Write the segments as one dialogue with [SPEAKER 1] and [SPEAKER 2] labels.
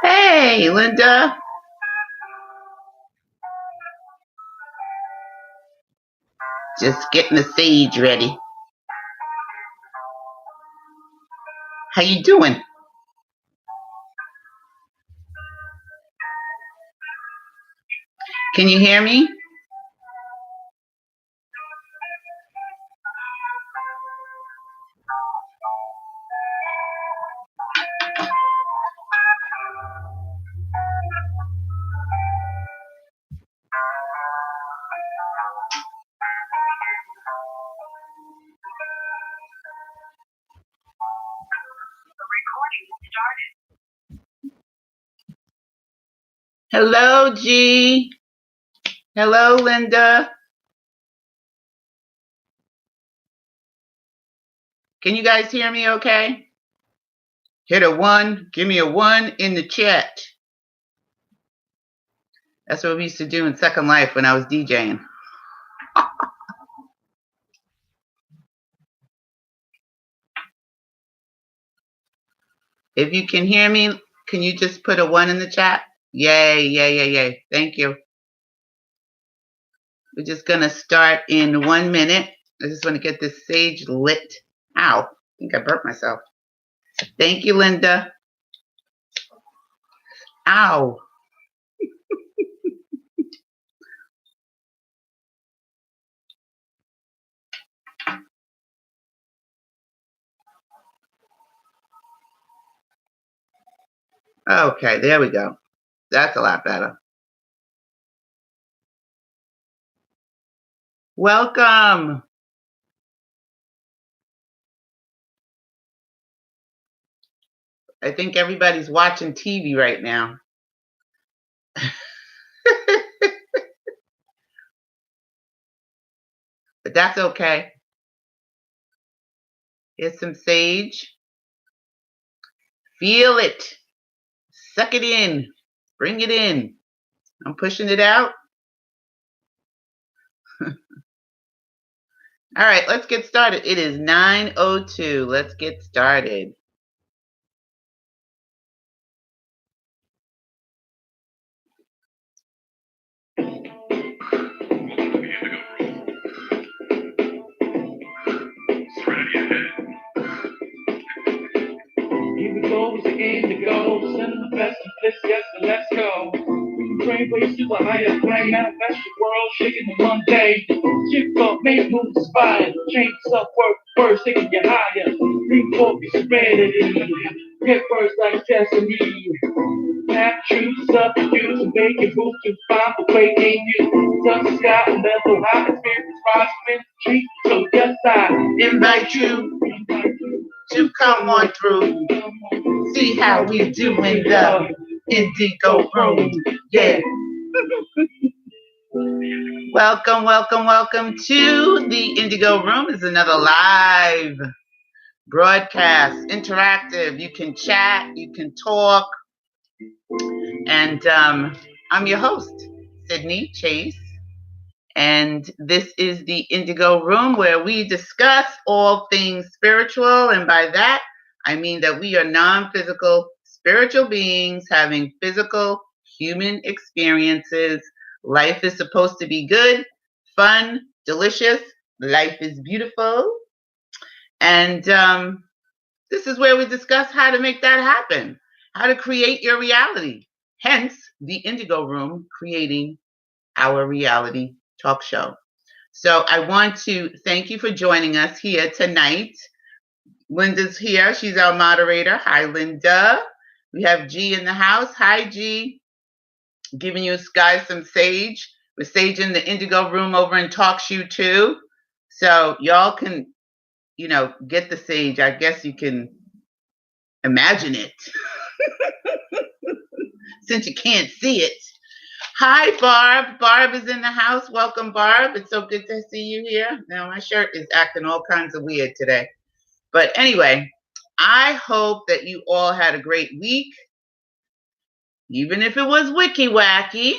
[SPEAKER 1] Hey, Linda. Just getting the sage ready. How you doing? Can you hear me? Hello, G. Hello, Linda. Can you guys hear me okay? Hit a 1. Give me a 1 in the chat. That's what we used to do in Second Life when I was DJing. If you can hear me, can you just put a 1 in the chat? Yay, yay, yay, yay. Thank you. We're just going to start in 1 minute. I just want to get this sage lit. Ow, I think I burnt myself. Thank you, Linda. Ow. Okay, there we go. That's a lot better. Welcome. I think everybody's watching TV right now. But that's okay. Here's some sage. Feel it. Suck it in. Bring it in. I'm pushing it out. All right, let's get started. It is 9:02. Let's get started.
[SPEAKER 2] Here we go, it's the Indigo, sending the best of this, yes, so let's go. We can train way super higher plane, manifest the world, shaking the one day. Shift up, make moves inspired, change self work first, taking you higher. Lean focus, spread it, get first like destiny. Have truth, substitute, and make it move to find the way in you. Touch the sky and level high, experience prospering, treat. So yes, I
[SPEAKER 1] Invite you to come on through. See how we do in the Indigo Room. Yeah. Welcome, welcome, welcome to the Indigo Room. It's another live broadcast, interactive. You can chat, you can talk. And I'm your host, Sydney Chase. And this is the Indigo Room where we discuss all things spiritual. And by that, I mean that we are non-physical spiritual beings having physical human experiences. Life is supposed to be good, fun, delicious. Life is beautiful. And this is where we discuss how to make that happen, how to create your reality. Hence, the Indigo Room, creating our reality talk show. So I want to thank you for joining us here tonight. Linda's here. She's our moderator. Hi, Linda. We have G in the house. Hi, G. Giving you guys some sage. We're saging the Indigo Room over in TalkShoe too. So y'all can, get the sage. I guess you can imagine it. Since you can't see it. Hi, Barb. Barb is in the house. Welcome, Barb. It's so good to see you here. Now, my shirt is acting all kinds of weird today. But anyway, I hope that you all had a great week. Even if it was Wicky Wacky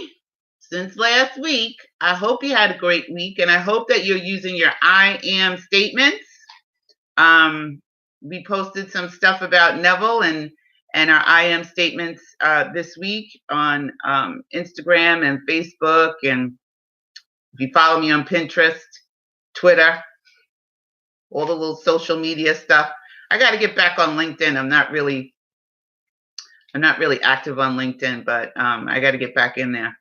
[SPEAKER 1] since last week, I hope you had a great week. And I hope that you're using your I am statements. We posted some stuff about Neville, and and our I am statements this week on Instagram and Facebook. And if you follow me on Pinterest, Twitter, all the little social media stuff. I got to get back on LinkedIn. I'm not really active on LinkedIn, but I got to get back in there.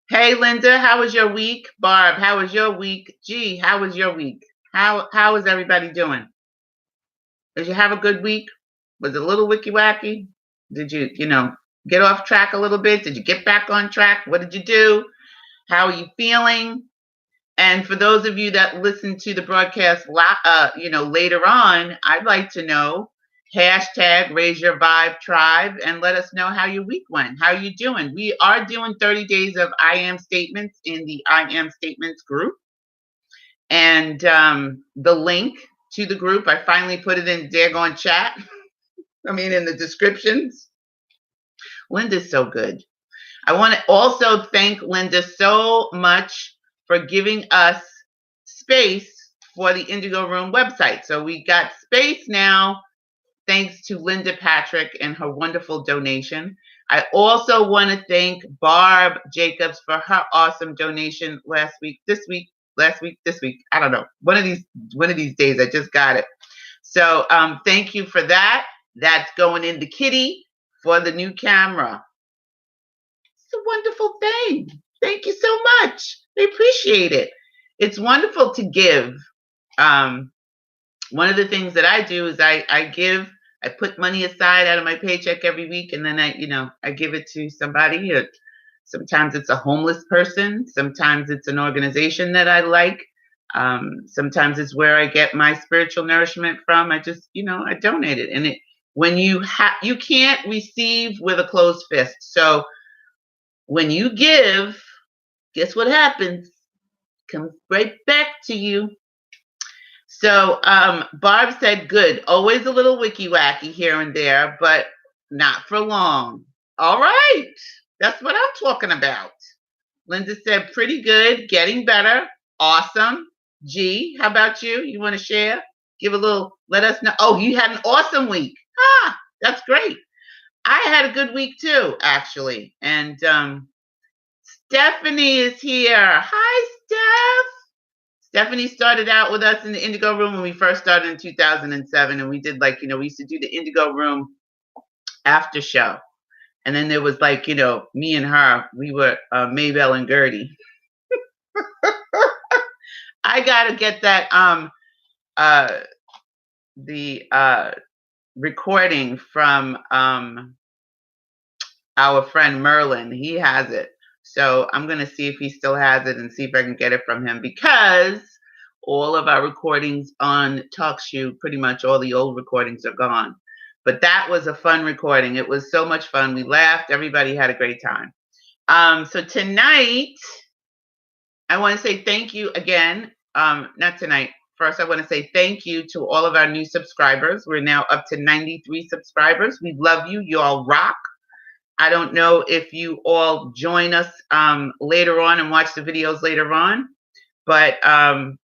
[SPEAKER 1] Hey, Linda, how was your week? Barb, how was your week? G, how was your week? How is everybody doing? Did you have a good week? Was it a little wicky wacky? Did you, get off track a little bit? Did you get back on track? What did you do? How are you feeling? And for those of you that listen to the broadcast, later on, I'd like to know, hashtag Raise Your Vibe Tribe, and let us know how your week went. How you doing? We are doing 30 days of I am statements in the I am statements group. And the link to the group, I finally put it in daggone chat. In the descriptions. Linda's so good. I want to also thank Linda so much for giving us space for the Indigo Room website. So we got space now, thanks to Linda Patrick and her wonderful donation. I also want to thank Barb Jacobs for her awesome donation last week. I don't know. One of these days, I just got it. So thank you for that. That's going in the kitty for the new camera. It's a wonderful thing. Thank you so much. I appreciate it. It's wonderful to give. One of the things that I do is I give. I put money aside out of my paycheck every week, and then I give it to somebody. Sometimes it's a homeless person. Sometimes it's an organization that I like. Sometimes it's where I get my spiritual nourishment from. I just, I donate it. And when you can't receive with a closed fist. So when you give, guess what happens? It comes right back to you. So Barb said, good. Always a little wicky wacky here and there, but not for long. All right. That's what I'm talking about. Linda said, pretty good. Getting better. Awesome. G, how about you? You want to share? Let us know. Oh, you had an awesome week. That's great. I had a good week too, actually. And Stephanie is here. Hi, Steph. Stephanie started out with us in the Indigo Room when we first started in 2007. And we did we used to do the Indigo Room after show. And then there was me and her, we were Maybelle and Gertie. I got to get that, the recording from our friend Merlin. He has it. So I'm going to see if he still has it and see if I can get it from him, because all of our recordings on TalkShoe, pretty much all the old recordings are gone. But that was a fun recording. It was so much fun. We laughed. Everybody had a great time. So tonight, I want to say thank you again. Not tonight. First, I want to say thank you to all of our new subscribers. We're now up to 93 subscribers. We love you. You all rock. I don't know if you all join us later on and watch the videos later on, but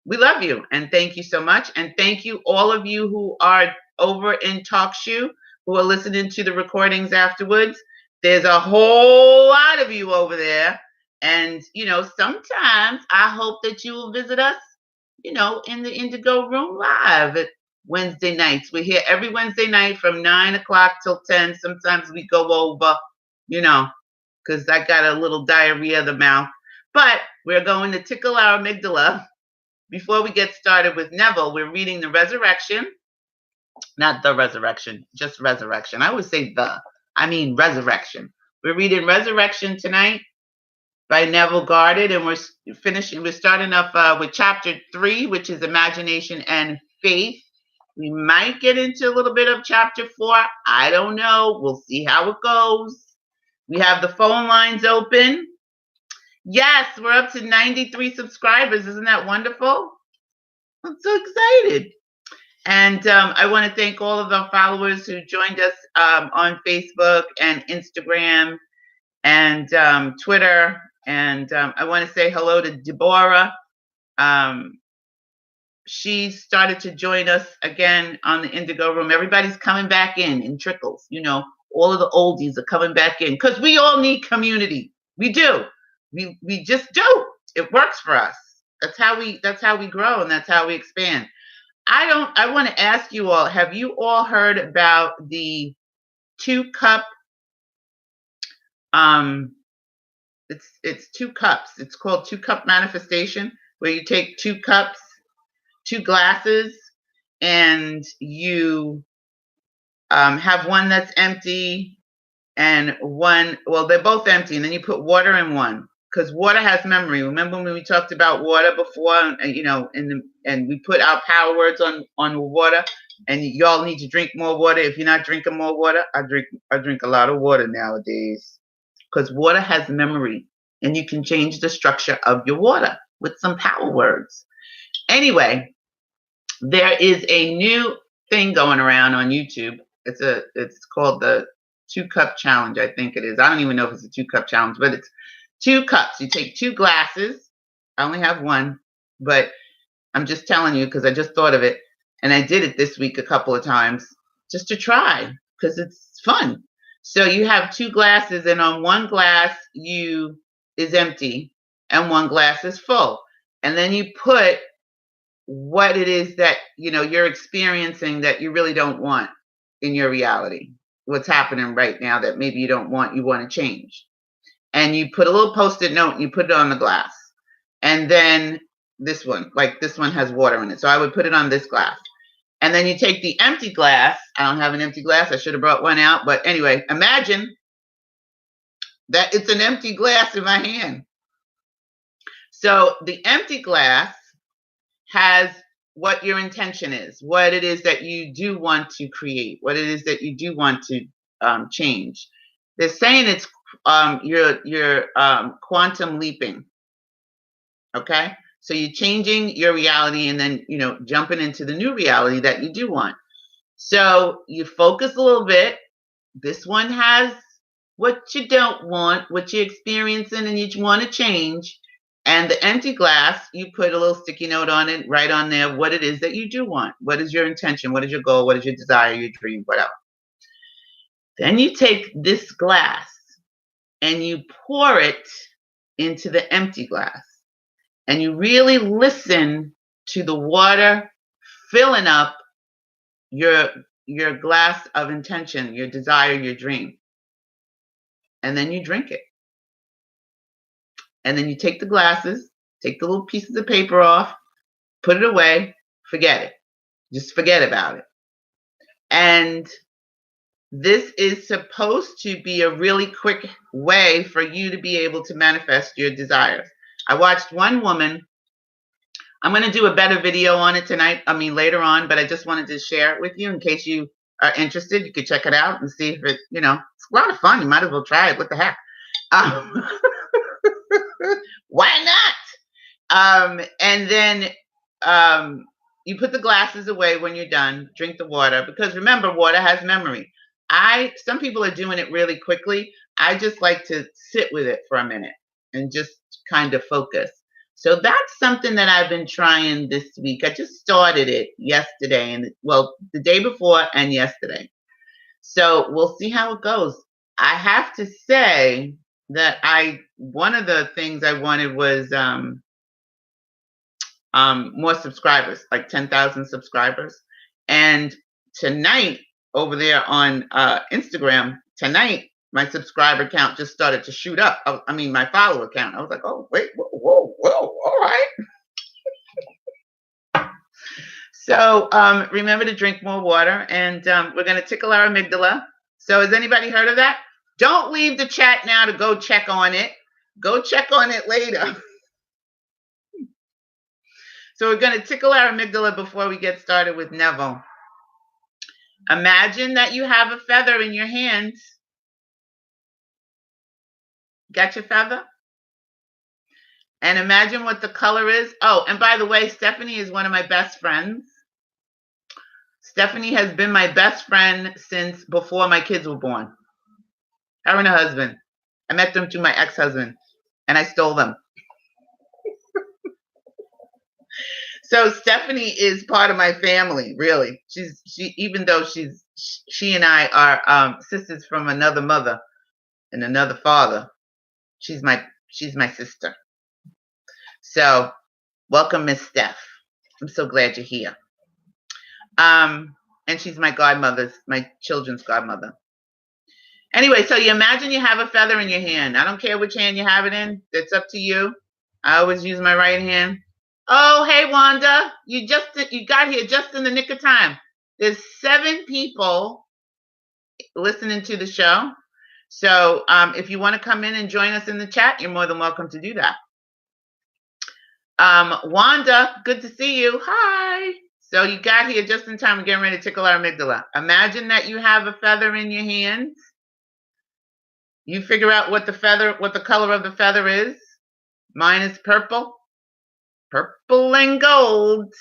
[SPEAKER 1] we love you and thank you so much. And thank you all of you who are over in TalkShoe, who are listening to the recordings afterwards. There's a whole lot of you over there. And, sometimes I hope that you will visit us, in the Indigo Room live at Wednesday nights. We're here every Wednesday night from 9 o'clock till 10. Sometimes we go over, because I got a little diarrhea of the mouth. But we're going to tickle our amygdala. Before we get started with Neville, we're reading the Resurrection. Not the Resurrection, just Resurrection. I always say Resurrection. We're reading Resurrection tonight by Neville Goddard, and we're starting off with chapter 3, which is Imagination and Faith. We might get into a little bit of chapter 4. I don't know. We'll see how it goes. We have the phone lines open. Yes, we're up to 93 subscribers. Isn't that wonderful? I'm so excited. And I want to thank all of our followers who joined us on Facebook and Instagram and Twitter. And I want to say hello to Deborah. She started to join us again on the Indigo Room. Everybody's coming back in trickles, All of the oldies are coming back in because we all need community. We do. We just do. It works for us. That's how we grow and that's how we expand. I want to ask you all, have you all heard about the 2-cup it's 2 cups. It's called 2-cup manifestation, where you take 2 cups, 2 glasses, and you have one that's empty and one, well, they're both empty, and then you put water in one because water has memory. Remember when we talked about water before, and we put our power words on water, and y'all need to drink more water. If you're not drinking more water, I drink a lot of water nowadays because water has memory, and you can change the structure of your water with some power words. Anyway, there is a new thing going around on YouTube. It's called the 2-cup challenge, I think it is. I don't even know if it's a 2-cup challenge, but it's 2 cups. You take 2 glasses. I only have one, but I'm just telling you because I just thought of it, and I did it this week a couple of times just to try because it's fun. So you have 2 glasses, and on one glass is empty, and one glass is full, and then you put what it is that you're experiencing that you really don't want in your reality. What's happening right now that maybe you don't want, you want to change. And you put a little post-it note and you put it on the glass. And then this one has water in it. So I would put it on this glass. And then you take the empty glass. I don't have an empty glass. I should have brought one out. But anyway, imagine that it's an empty glass in my hand. So the empty glass has what your intention is, what it is that you do want to create, what it is that you do want to change. They're saying it's you're quantum leaping. Okay, so you're changing your reality and then jumping into the new reality that you do want. So you focus a little bit. This one has what you don't want, what you're experiencing and you want to change. And the empty glass, you put a little sticky note on it, right on there, what it is that you do want. What is your intention? What is your goal? What is your desire, your dream, whatever. Then you take this glass and you pour it into the empty glass. And you really listen to the water filling up your glass of intention, your desire, your dream. And then you drink it. And then you take the glasses, take the little pieces of paper off, put it away, forget it. Just forget about it. And this is supposed to be a really quick way for you to be able to manifest your desires. I watched one woman. I'm going to do a better video on it later on, but I just wanted to share it with you in case you are interested. You could check it out and see if it, it's a lot of fun. You might as well try it. What the heck? Why not? And then you put the glasses away when you're done. Drink the water because remember, water has memory. Some people are doing it really quickly. I just like to sit with it for a minute and just kind of focus. So that's something that I've been trying this week. I just started it yesterday the day before and yesterday. So we'll see how it goes. I have to say that one of the things I wanted was more subscribers, like 10,000 subscribers. And tonight over there on Instagram, my subscriber count just started to shoot up. My follower count. I was like, oh, wait, whoa, all right. So remember to drink more water, and we're going to tickle our amygdala. So has anybody heard of that? Don't leave the chat now to go check on it. Go check on it later. So we're going to tickle our amygdala before we get started with Neville. Imagine that you have a feather in your hand. Got your feather? And imagine what the color is. Oh, and by the way, Stephanie is one of my best friends. Stephanie has been my best friend since before my kids were born. Her and her husband. I met them through my ex-husband, and I stole them. So Stephanie is part of my family, really. She even though she's She and I are sisters from another mother and another father. She's my sister. So welcome, Miss Steph. I'm so glad you're here. And she's my children's godmother. Anyway, so you imagine you have a feather in your hand. I don't care which hand you have it in. It's up to you. I always use my right hand. Oh, hey, Wanda. You got here just in the nick of time. There's 7 people listening to the show. So if you want to come in and join us in the chat, you're more than welcome to do that. Wanda, good to see you. Hi. So you got here just in time. We're getting ready to tickle our amygdala. Imagine that you have a feather in your hands. You figure out what the color of the feather is. Mine is purple. Purple and gold.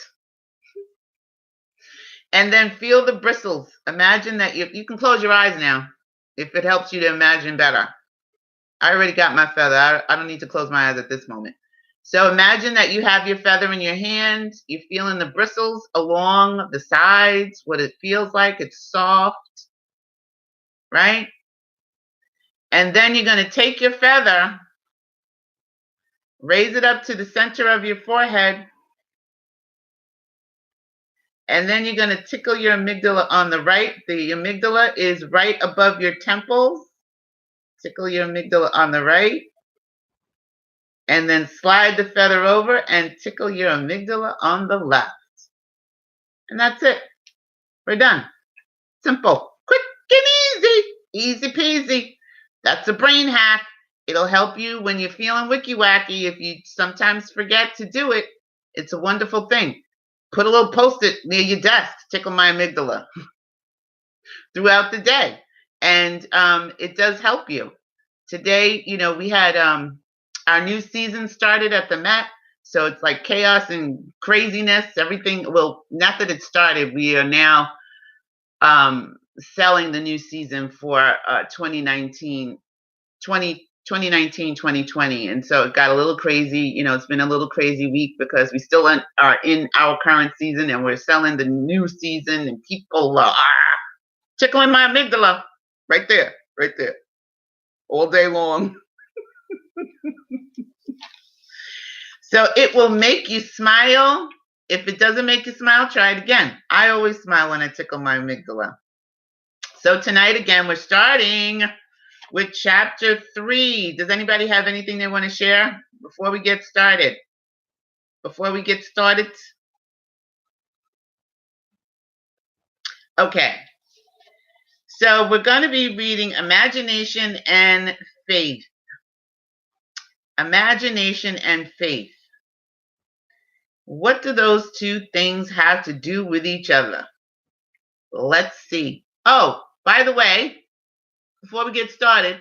[SPEAKER 1] And then feel the bristles. Imagine that you can close your eyes now if it helps you to imagine better. I already got my feather. I don't need to close my eyes at this moment. So imagine that you have your feather in your hand. You're feeling the bristles along the sides, what it feels like. It's soft, right? And then you're going to take your feather, raise it up to the center of your forehead, and then you're going to tickle your amygdala on the right. The amygdala is right above your temples. Tickle your amygdala on the right. And then slide the feather over and tickle your amygdala on the left. And that's it. We're done. Simple, quick and easy. Easy peasy. That's a brain hack. It'll help you when you're feeling wicky wacky. If you sometimes forget to do it, it's a wonderful thing. Put a little post-it near your desk. Tickle my amygdala throughout the day. And it does help you. Today, we had our new season started at the Met. So it's like chaos and craziness. Everything, well, not that it started. We are now selling the new season for 2019, 2020. And so it got a little crazy. It's been a little crazy week because we still are in our current season and we're selling the new season, and people are tickling my amygdala right there, all day long. So it will make you smile. If it doesn't make you smile, try it again. I always smile when I tickle my amygdala. So tonight, again, we're starting with chapter 3. Does anybody have anything they want to share before we get started? Okay. So we're going to be reading Imagination and Faith. Imagination and faith. What do those two things have to do with each other? Let's see. Oh, by the way, before we get started,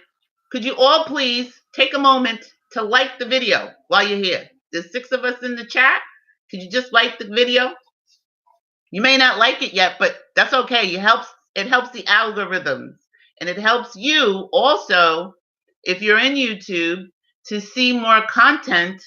[SPEAKER 1] could you all please take a moment to like the video while you're here? There's 6 of us in the chat. Could you just like the video? You may not like it yet, but that's okay. It helps the algorithms, and it helps you also, if you're in YouTube, to see more content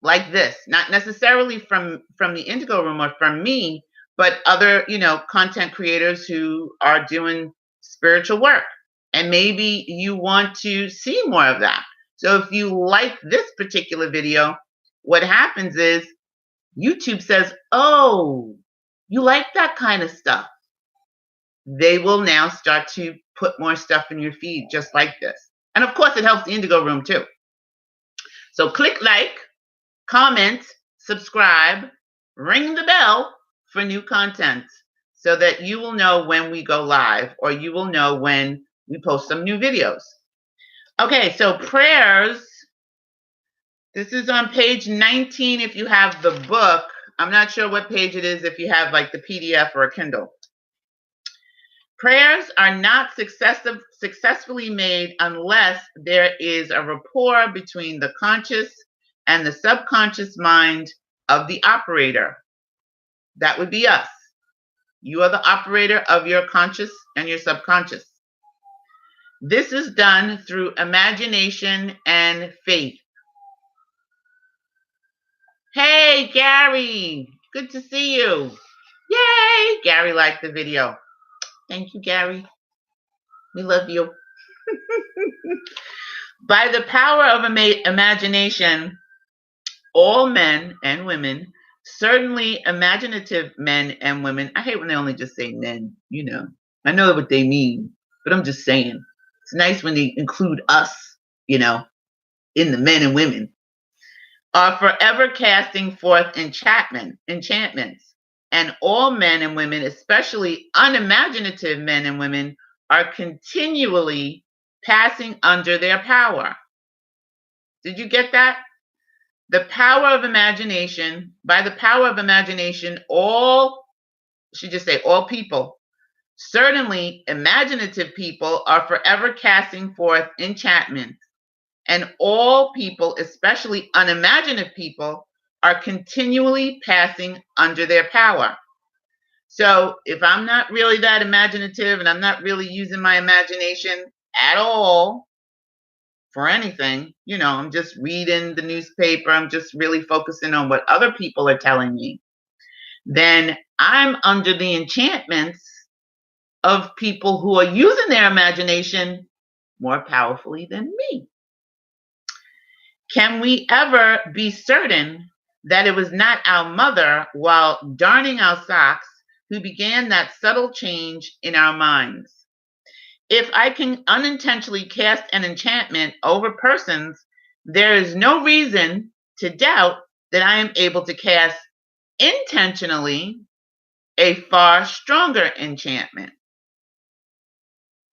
[SPEAKER 1] like this. Not necessarily from the Indigo Room or from me, but other, content creators who are doing spiritual work. And maybe you want to see more of that. So if you like this particular video, what happens is YouTube says, oh, you like that kind of stuff. They will now start to put more stuff in your feed just like this. And of course, it helps the Indigo Room too. So click like, comment, subscribe, ring the bell for new content so that you will know when we go live, or you will know when we post some new videos. Okay, so prayers. This is on page 19 if you have the book. I'm not sure what page it is if you have like the PDF or a Kindle. Prayers are not successfully made unless there is a rapport between the conscious and the subconscious mind of the operator. That would be us. You are the operator of your conscious and your subconscious. This is done through imagination and faith. Hey, Gary, good to see you. Yay, Gary liked the video. Thank you, Gary. We love you. By the power of imagination, all men and women, certainly imaginative men and women. I hate when they only just say men, I know what they mean, but I'm just saying. It's nice when they include us, in the men and women, are forever casting forth enchantments. And all men and women, especially unimaginative men and women, are continually passing under their power. Did you get that? The power of imagination, by the power of imagination, all people, certainly imaginative people, are forever casting forth enchantments. And all people, especially unimaginative people, are continually passing under their power. So if I'm not really that imaginative and I'm not really using my imagination at all for anything, I'm just reading the newspaper, I'm just really focusing on what other people are telling me, then I'm under the enchantments of people who are using their imagination more powerfully than me. Can we ever be certain that it was not our mother, while darning our socks, who began that subtle change in our minds? If I can unintentionally cast an enchantment over persons, there is no reason to doubt that I am able to cast intentionally a far stronger enchantment.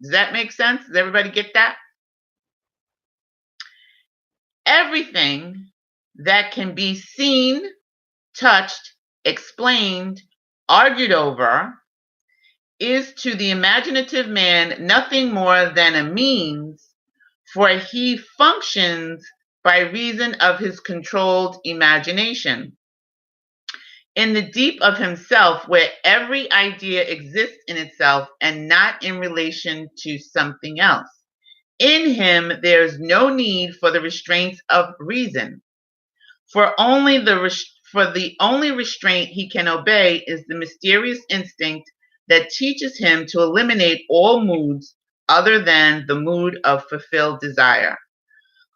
[SPEAKER 1] Does that make sense? Does everybody get that? Everything that can be seen, touched, explained, argued over is to the imaginative man nothing more than a means, for he functions by reason of his controlled imagination. In the deep of himself, where every idea exists in itself and not in relation to something else, in him there is no need for the restraints of reason. For the only restraint he can obey is the mysterious instinct that teaches him to eliminate all moods other than the mood of fulfilled desire.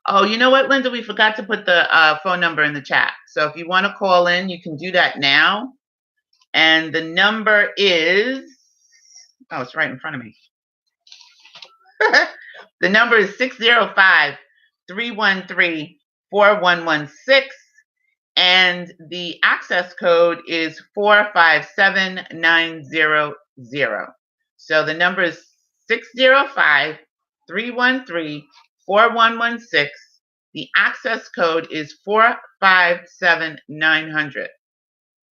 [SPEAKER 1] Oh, you know what, Linda? We forgot to put the phone number in the chat. So if you want to call in, you can do that now. And the number is, it's right in front of me. The number is 605-313-4116. And the access code is 457900. So the number is 605-313-4116. The access code is 457900.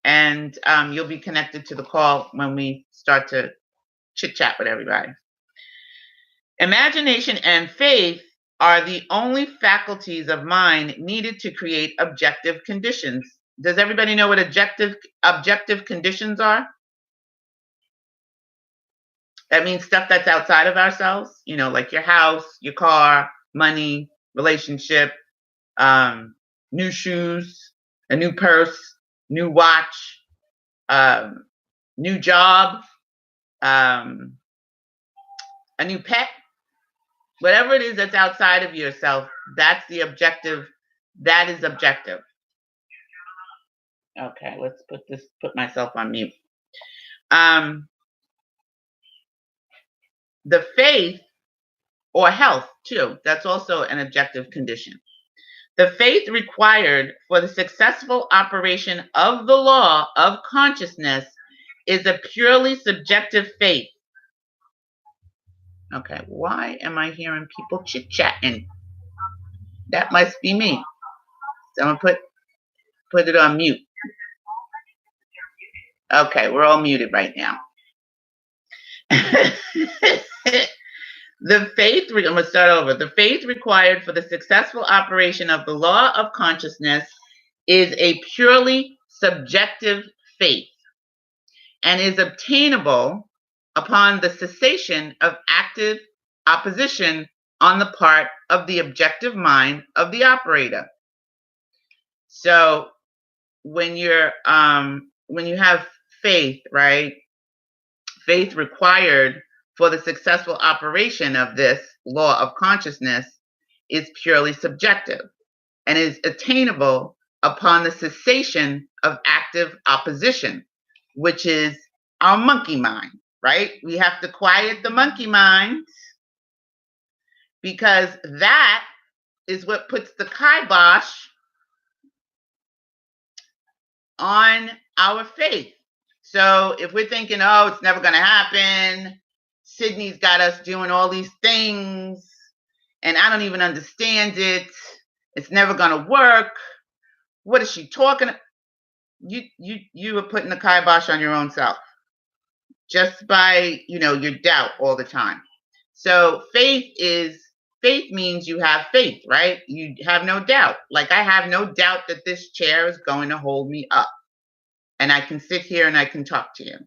[SPEAKER 1] And you'll be connected to the call when we start to chit chat with everybody. Imagination and faith are the only faculties of mind needed to create objective conditions. Does everybody know what objective conditions are? That means stuff that's outside of ourselves, like your house, your car, money, relationship, new shoes, a new purse, new watch, new job, a new pet. Whatever it is that's outside of yourself, that's the objective. That is objective. Okay, let's put myself on mute. The faith or health too, that's also an objective condition. The faith required for the successful operation of the law of consciousness is a purely subjective faith. Okay, why am I hearing people chit-chatting? That must be me. So I'm gonna put it on mute. Okay, we're all muted right now. I'm gonna start over. The faith required for the successful operation of the law of consciousness is a purely subjective faith and is obtainable upon the cessation of active opposition on the part of the objective mind of the operator. So when you have faith, right? faith required for the successful operation of this law of consciousness is purely subjective and is attainable upon the cessation of active opposition, which is our monkey mind, right? We have to quiet the monkey mind because that is what puts the kibosh on our faith. So if we're thinking, oh, it's never going to happen, Sydney's got us doing all these things, and I don't even understand it, it's never going to work, what is she talking about? You are putting the kibosh on your own self just by, your doubt all the time. So faith means you have faith, right? You have no doubt. Like I have no doubt that this chair is going to hold me up and I can sit here and I can talk to you.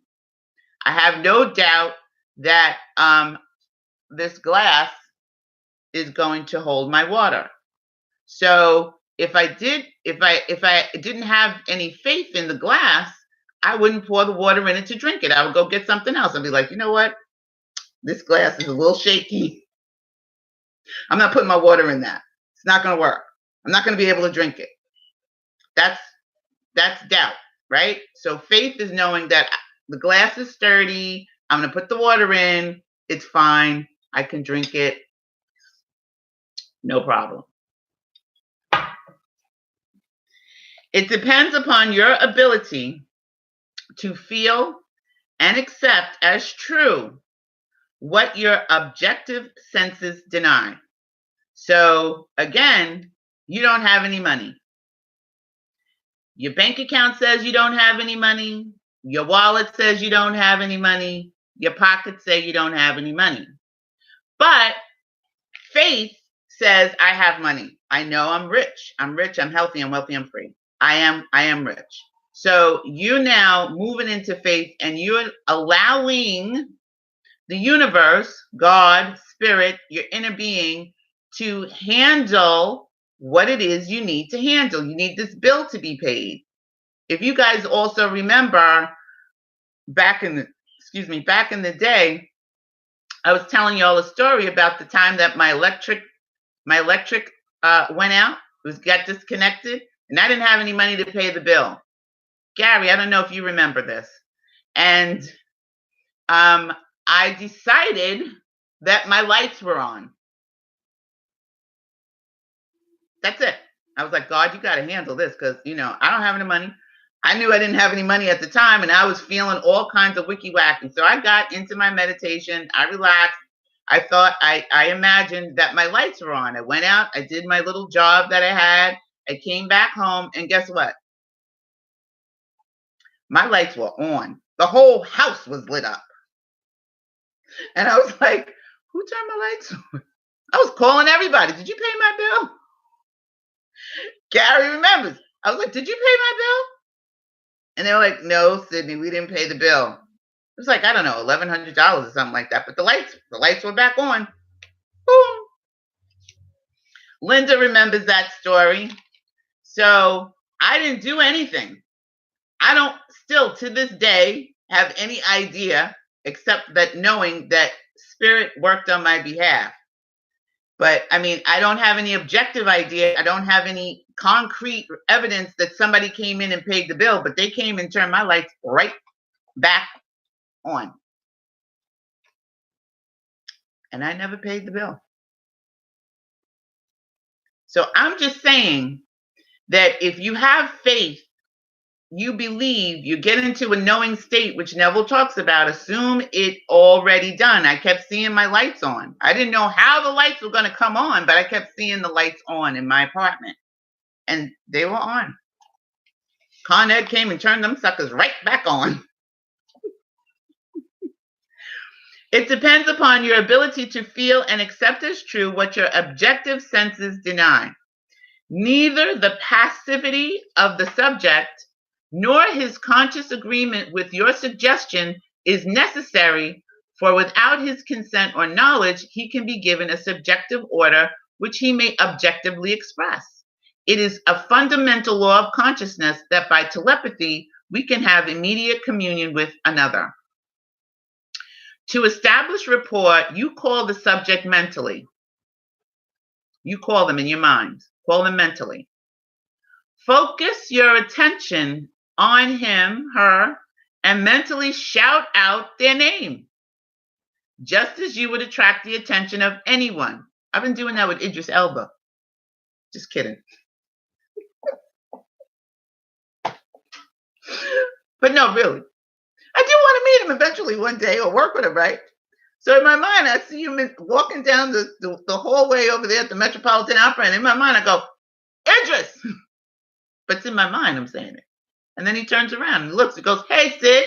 [SPEAKER 1] I have no doubt that this glass is going to hold my water. So if I didn't have any faith in the glass, I wouldn't pour the water in it to drink it. I would go get something else. I'd be like, you know what? This glass is a little shaky. I'm not putting my water in that. It's not going to work. I'm not going to be able to drink it. That's doubt, right? So faith is knowing that the glass is sturdy. I'm going to put the water in. It's fine. I can drink it. No problem. It depends upon your ability to feel and accept as true what your objective senses deny. So again, you don't have any money. Your bank account says you don't have any money. Your wallet says you don't have any money. Your pockets say you don't have any money. But faith says I have money. I know I'm rich. I'm rich. I'm healthy. I'm wealthy. I'm free. I am rich. So you now moving into faith and you're allowing the universe, God, spirit, your inner being to handle what it is you need to handle. You need this bill to be paid. If you guys also remember back in the day, I was telling y'all a story about the time that my electric went out, got disconnected, and I didn't have any money to pay the bill. Gary, I don't know if you remember this. And I decided that my lights were on. That's it. I was like, God, you got to handle this because, I don't have any money. I knew I didn't have any money at the time, and I was feeling all kinds of wicky wacky. So I got into my meditation. I relaxed. I thought, I imagined that my lights were on. I went out. I did my little job that I had. I came back home, and guess what? My lights were on. The whole house was lit up. And I was like, who turned my lights on? I was calling everybody. Did you pay my bill? Gary remembers. I was like, did you pay my bill? And they were like, no, Sydney, we didn't pay the bill. It was like, I don't know, $1,100 or something like that. But the lights were back on. Boom. Linda remembers that story. So I didn't do anything. I don't still to this day have any idea except that knowing that spirit worked on my behalf. But I mean, I don't have any objective idea. I don't have any concrete evidence that somebody came in and paid the bill, but they came and turned my lights right back on. And I never paid the bill. So I'm just saying that if you have faith, you believe, you get into a knowing state, which Neville talks about, assume it already done. I kept seeing my lights on. I didn't know how the lights were going to come on, but I kept seeing the lights on in my apartment. And they were on. Con Ed came and turned them suckers right back on. It depends upon your ability to feel and accept as true what your objective senses deny. Neither the passivity of the subject nor his conscious agreement with your suggestion is necessary, for without his consent or knowledge, he can be given a subjective order which he may objectively express. It is a fundamental law of consciousness that by telepathy, we can have immediate communion with another. To establish rapport, you call the subject mentally. You call them in your mind. Call them mentally. Focus your attention on him, her, and mentally shout out their name, just as you would attract the attention of anyone. I've been doing that with Idris Elba. Just kidding. But no, really. I do want to meet him eventually one day or work with him, right? So in my mind, I see him walking down the hallway over there at the Metropolitan Opera, and in my mind, I go, Idris! But it's in my mind, I'm saying it. And then he turns around and looks and goes, hey, Sid,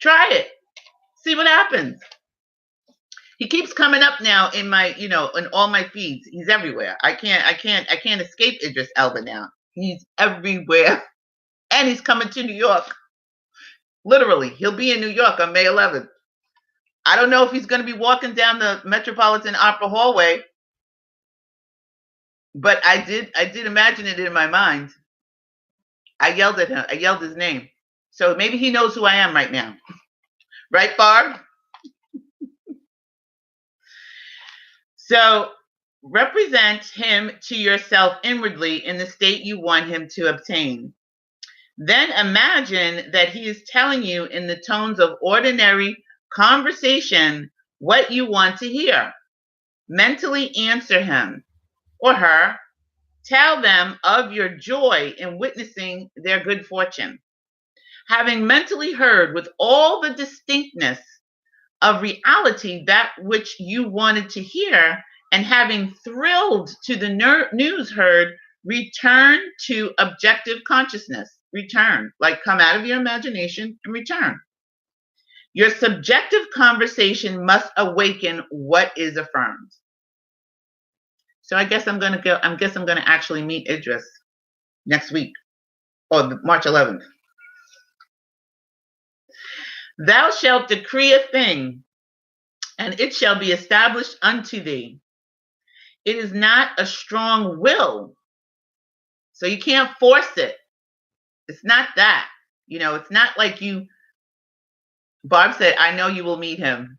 [SPEAKER 1] try it. See what happens. He keeps coming up now in my, in all my feeds. He's everywhere. I can't escape Idris Elba now. He's everywhere. And he's coming to New York. Literally, he'll be in New York on May 11th. I don't know if he's going to be walking down the Metropolitan Opera hallway, but I did imagine it in my mind. I yelled at him. I yelled his name. So maybe he knows who I am right now. Right, Barb? So represent him to yourself inwardly in the state you want him to obtain. Then imagine that he is telling you in the tones of ordinary conversation what you want to hear. Mentally answer him or her. Tell them of your joy in witnessing their good fortune. Having mentally heard with all the distinctness of reality that which you wanted to hear, and having thrilled to the news heard, return to objective consciousness. Return, like come out of your imagination and return. Your subjective conversation must awaken what is affirmed. So I guess I'm going to actually meet Idris next week, or March 11th. Thou shalt decree a thing, and it shall be established unto thee. It is not a strong will, so you can't force it. It's not that. It's not like you, Barb said, I know you will meet him.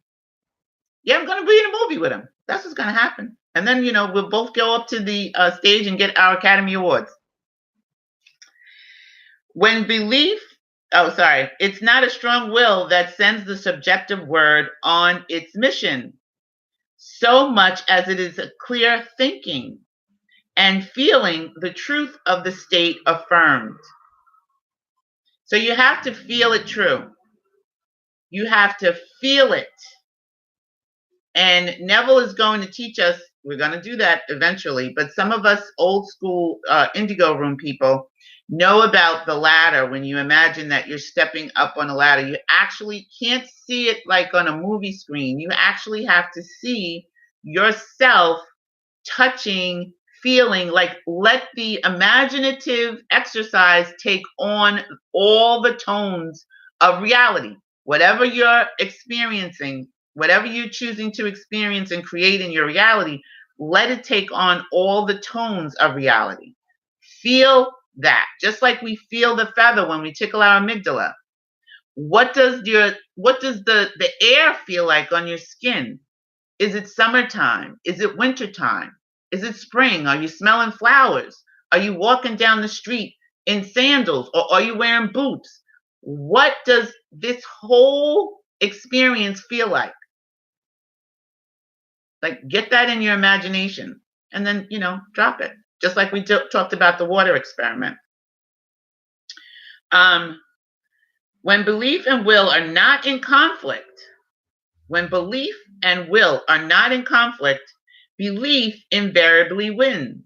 [SPEAKER 1] Yeah, I'm going to be in a movie with him. That's what's going to happen. And then, we'll both go up to the stage and get our Academy Awards. It's not a strong will that sends the subjective word on its mission, so much as it is a clear thinking and feeling the truth of the state affirmed. So you have to feel it true. You have to feel it. And Neville is going to teach us, we're going to do that eventually, but some of us old school Indigo Room people know about the ladder. When you imagine that you're stepping up on a ladder, you actually can't see it like on a movie screen. You actually have to see yourself touching, feeling, like let the imaginative exercise take on all the tones of reality. Whatever you're experiencing, whatever you're choosing to experience and create in your reality, let it take on all the tones of reality. Feel that, just like we feel the feather when we tickle our amygdala. What does the air feel like on your skin? Is it summertime? Is it wintertime? Is it spring? Are you smelling flowers? Are you walking down the street in sandals, or are you wearing boots? What does this whole experience feel like? Like, get that in your imagination and then, drop it. Just like we talked about the water experiment. When belief and will are not in conflict, belief invariably wins.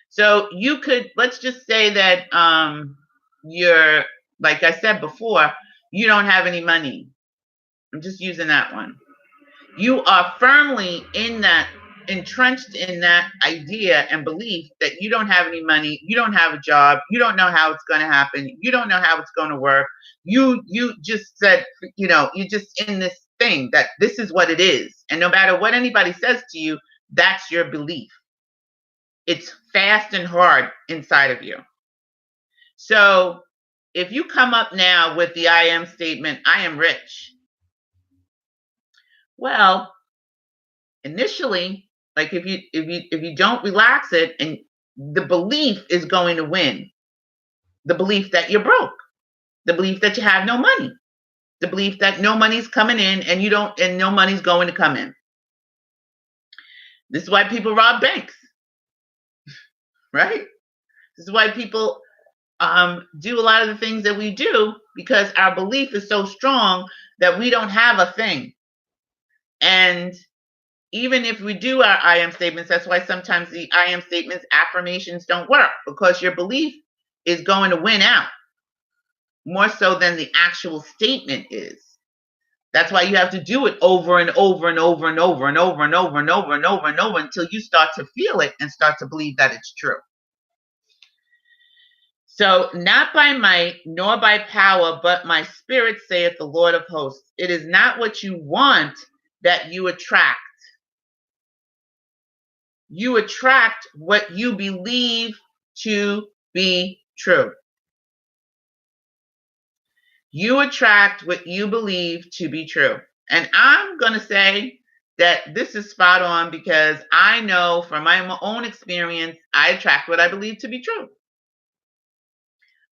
[SPEAKER 1] So you could, let's just say that you're, like I said before, you don't have any money. I'm just using that one. You are firmly entrenched in that idea and belief that you don't have any money, you don't have a job, you don't know how it's going to happen, you don't know how it's going to work. You just said, you're just in this thing that this is what it is. And no matter what anybody says to you, that's your belief. It's fast and hard inside of you. So if you come up now with the I am statement, I am rich. Well, initially, like if you don't relax it, and the belief is going to win. The belief that you're broke, the belief that you have no money, the belief that no money's coming in and you don't, and no money's going to come in. This is why people rob banks, right? This is why people do a lot of the things that we do, because our belief is so strong that we don't have a thing. And even if we do our I am statements, that's why sometimes the I am statements, affirmations don't work, because your belief is going to win out more so than the actual statement is. That's why you have to do it over and over and over and over and over and over and over and over and over until you start to feel it and start to believe that it's true. So, not by might nor by power, but my spirit, saith the Lord of hosts. It is not what you want that you attract. You attract what you believe to be true. You attract what you believe to be true. And I'm going to say that this is spot on, because I know from my own experience, I attract what I believe to be true.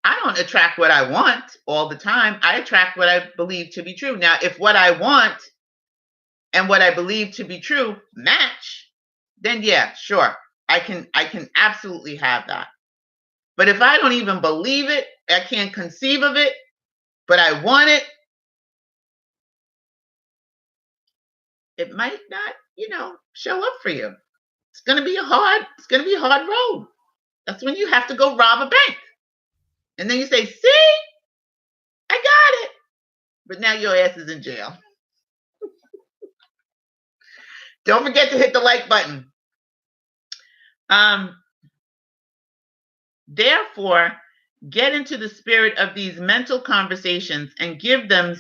[SPEAKER 1] I don't attract what I want all the time. I attract what I believe to be true. Now, if what I want and what I believe to be true match, then yeah, sure. I can absolutely have that. But if I don't even believe it, I can't conceive of it, but I want it, it might not, show up for you. It's going to be a hard road. That's when you have to go rob a bank. And then you say, see, I got it. But now your ass is in jail. Don't forget to hit the like button. Therefore, get into the spirit of these mental conversations and give them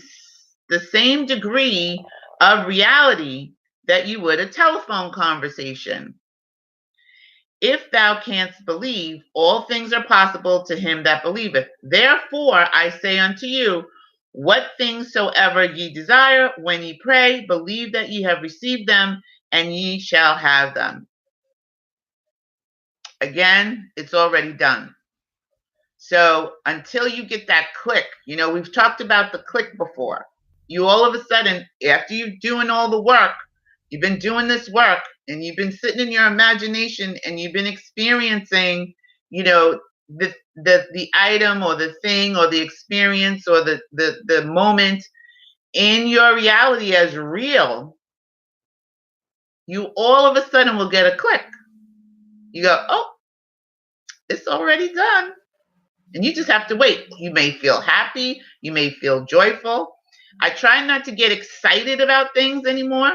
[SPEAKER 1] the same degree of reality that you would a telephone conversation. If thou canst believe, all things are possible to him that believeth. Therefore, I say unto you, what things soever ye desire, when ye pray, believe that ye have received them, and ye shall have them. Again, it's already done. So until you get that click, we've talked about the click before. You all of a sudden, after you're doing all the work, you've been doing this work, and you've been sitting in your imagination, and you've been experiencing, the item or the thing or the experience or the moment in your reality as real, you all of a sudden will get a click. You go, oh, it's already done. And you just have to wait. You may feel happy. You may feel joyful. I try not to get excited about things anymore.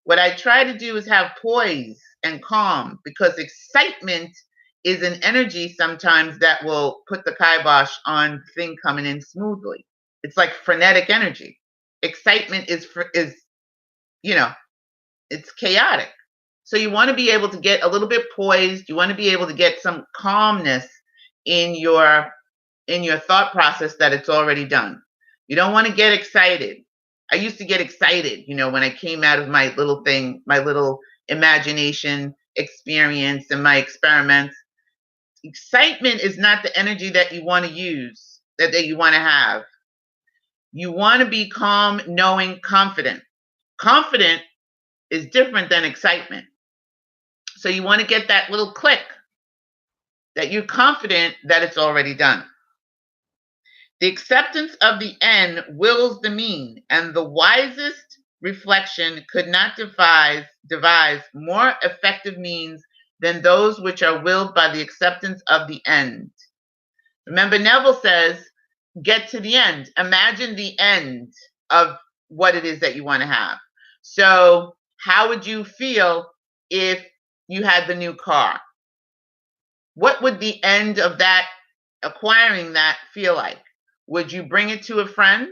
[SPEAKER 1] What I try to do is have poise and calm, because excitement is an energy sometimes that will put the kibosh on thing coming in smoothly. It's like frenetic energy. Excitement is it's chaotic. So you want to be able to get a little bit poised. You want to be able to get some calmness in your thought process that it's already done. You don't want to get excited. I used to get excited, when I came out of my little thing, my little imagination experience and my experiments. Excitement is not the energy that you want to use, that you want to have. You want to be calm, knowing, confident. Confident is different than excitement. So you want to get that little click that you're confident that it's already done. The acceptance of the end wills the mean, and the wisest reflection could not devise more effective means than those which are willed by the acceptance of the end. Remember, Neville says, get to the end. Imagine the end of what it is that you want to have. So how would you feel if you had the new car? What would the end of that, acquiring that, feel like? Would you bring it to a friend?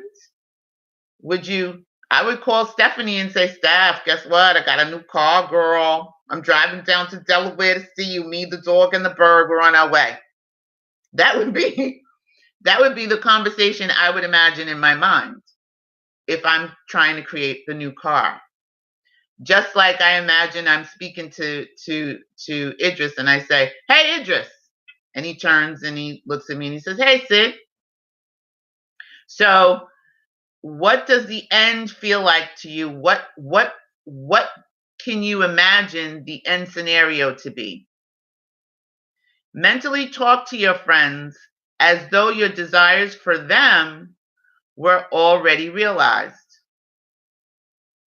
[SPEAKER 1] I would call Stephanie and say, Steph, guess what? I got a new car, girl. I'm driving down to Delaware to see you. Me, the dog, and the bird, we're on our way. That would be That would be the conversation I would imagine in my mind if I'm trying to create the new car. Just like I imagine I'm speaking to Idris and I say, "Hey Idris," and he turns and he looks at me and he says, "Hey Sid." So, what does the end feel like to you? What can you imagine the end scenario to be? Mentally talk to your friends as though your desires for them were already realized.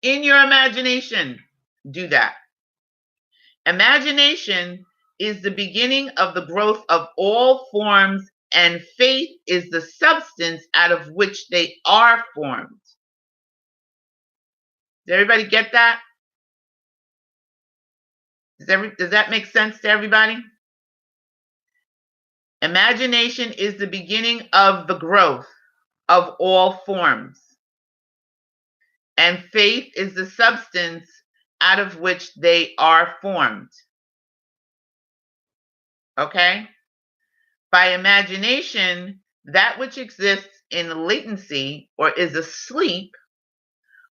[SPEAKER 1] In your imagination, do that. Imagination is the beginning of the growth of all forms, and faith is the substance out of which they are formed. Does everybody get that? Does that make sense to everybody? Imagination is the beginning of the growth of all forms, and faith is the substance out of which they are formed. Okay? By imagination, that which exists in latency or is asleep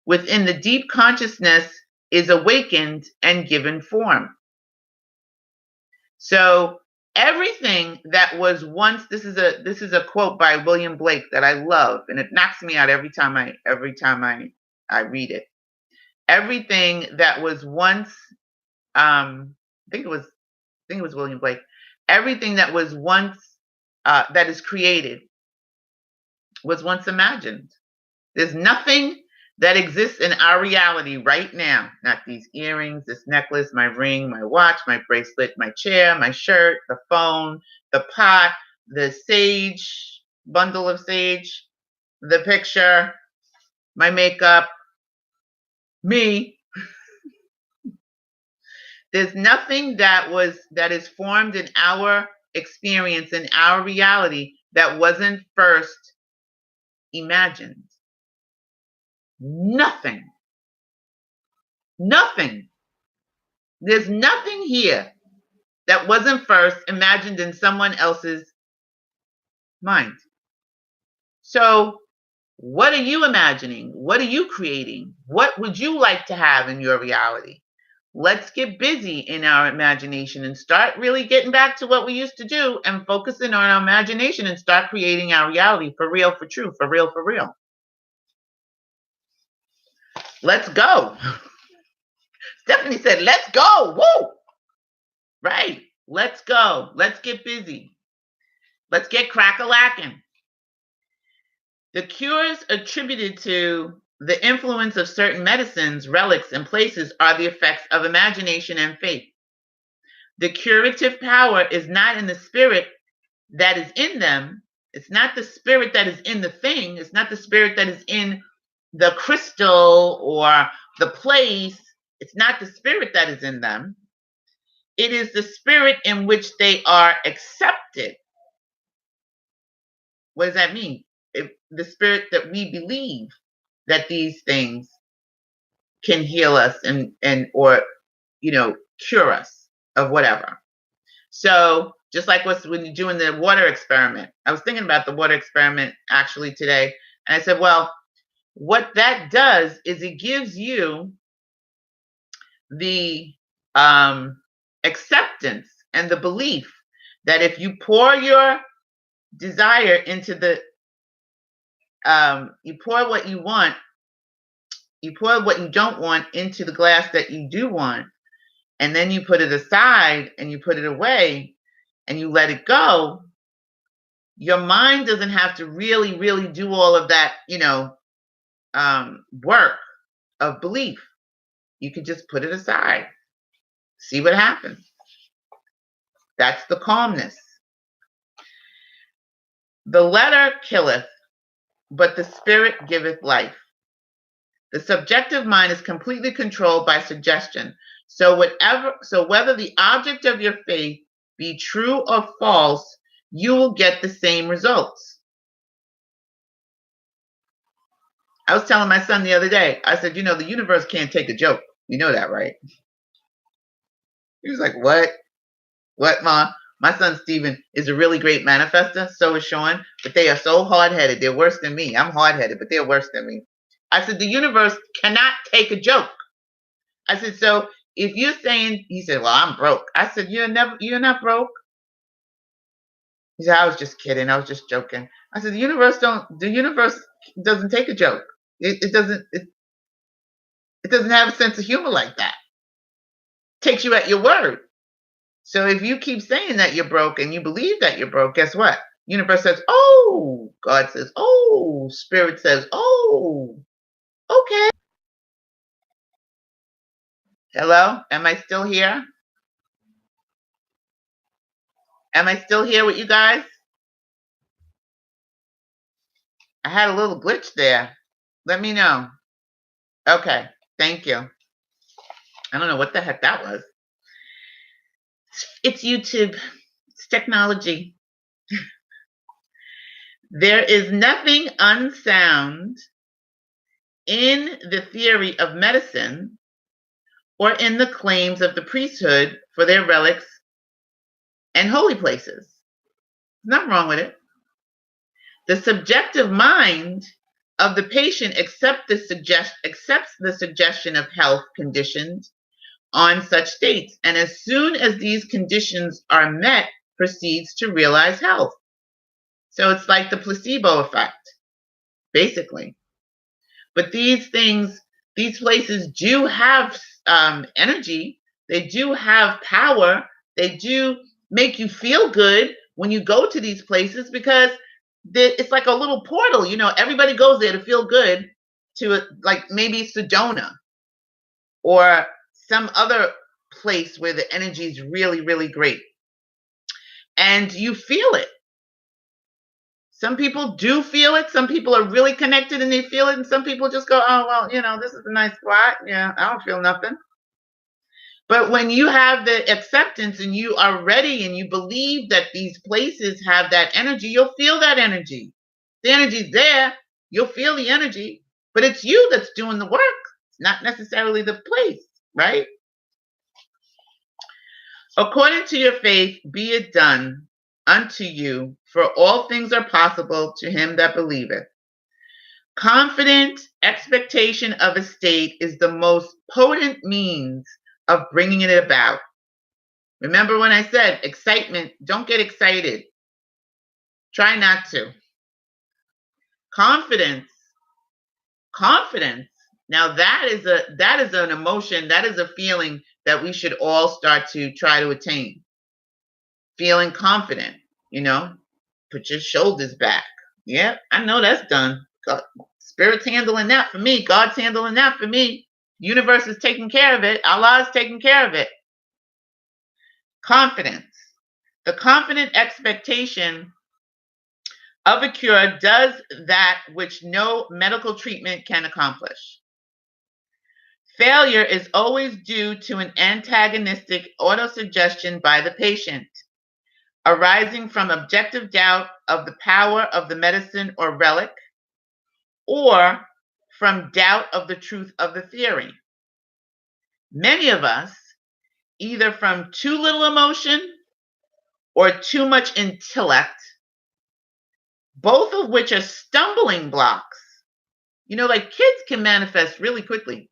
[SPEAKER 1] within the deep consciousness is awakened and given form. So everything that was once, this is a quote by William Blake that I love, and it knocks me out every time I read it. Everything that was once I think it was William Blake. Everything that was once that is created was once imagined. There's nothing that exists in our reality right now. Not these earrings, this necklace, my ring, my watch, my bracelet, my chair, my shirt, the phone, the pot, the sage, bundle of sage, the picture, my makeup, me. There's nothing that is formed in our experience, in our reality, that wasn't first imagined. Nothing. Nothing. There's nothing here that wasn't first imagined in someone else's mind. So, what are you imagining? What are you creating? What would you like to have in your reality? Let's get busy in our imagination and start really getting back to what we used to do and focusing on our imagination and start creating our reality for real, for true, for real, for real. Let's go. Stephanie said, let's go. Woo! Right. Let's go. Let's get busy. Let's get crack-a-lacking. The cures attributed to the influence of certain medicines, relics, and places are the effects of imagination and faith. The curative power is not in the spirit that is in them. It's not the spirit that is in the thing. It's not the spirit that is in the crystal or the place. It's not the spirit that is in them. It is the spirit in which they are accepted. What does that mean? The spirit that we believe that these things can heal us and or cure us of whatever. So just like when you're doing the water experiment, I was thinking about the water experiment actually today, and I said, well, what that does is it gives you the acceptance and the belief that if you pour your desire into the you pour what you want, you pour what you don't want into the glass that you do want, and then you put it aside and you put it away and you let it go. Your mind doesn't have to really, really do all of that, work of belief. You can just put it aside. See what happens. That's the calmness. The letter killeth, but the spirit giveth life. The subjective mind is completely controlled by suggestion. So whether the object of your faith be true or false, you will get the same results. I was telling my son the other day, I said, the universe can't take a joke. You know that, right? He was like, what? What, Ma? My son Steven is a really great manifester. So is Sean, but they are so hard-headed. They're worse than me. I'm hard-headed, but they're worse than me. I said, the universe cannot take a joke. I said, so if you're saying, he said, well, I'm broke. I said, you're not broke. He said, I was just kidding. I was just joking. I said, the universe doesn't take a joke. It doesn't have a sense of humor like that. It takes you at your word. So if you keep saying that you're broke and you believe that you're broke, guess what? Universe says, oh, God says, oh, Spirit says, oh, okay. Hello? Am I still here? Am I still here with you guys? I had a little glitch there. Let me know. Okay. Thank you. I don't know what the heck that was. It's YouTube. It's technology. There is nothing unsound in the theory of medicine or in the claims of the priesthood for their relics and holy places. There's nothing wrong with it. The subjective mind of the patient accepts the suggestion of health conditions on such states, and as soon as these conditions are met, proceeds to realize health. So it's like the placebo effect, basically. But these places do have energy. They do have power. They do make you feel good when you go to these places because it's like a little portal. You know, everybody goes there to feel good to like maybe Sedona or some other place where the energy is really, really great. And you feel it. Some people do feel it. Some people are really connected and they feel it. And some people just go, oh, well, you know, this is a nice spot. Yeah, I don't feel nothing. But when you have the acceptance and you are ready and you believe that these places have that energy, you'll feel that energy. The energy's there. You'll feel the energy. But it's you that's doing the work. It's not necessarily the place, right? According to your faith, be it done unto you, for all things are possible to him that believeth. Confident expectation of a state is the most potent means of bringing it about. Remember when I said excitement, don't get excited. Try not to. Confidence. Now that is an emotion, that is a feeling that we should all start to try to attain. Feeling confident, you know, put your shoulders back. Yeah, I know that's done. God, Spirit's handling that for me. God's handling that for me. Universe is taking care of it. Allah is taking care of it. Confidence. The confident expectation of a cure does that which no medical treatment can accomplish. Failure is always due to an antagonistic autosuggestion by the patient, arising from objective doubt of the power of the medicine or relic, or from doubt of the truth of the theory. Many of us, either from too little emotion or too much intellect, both of which are stumbling blocks. You know, like kids can manifest really quickly,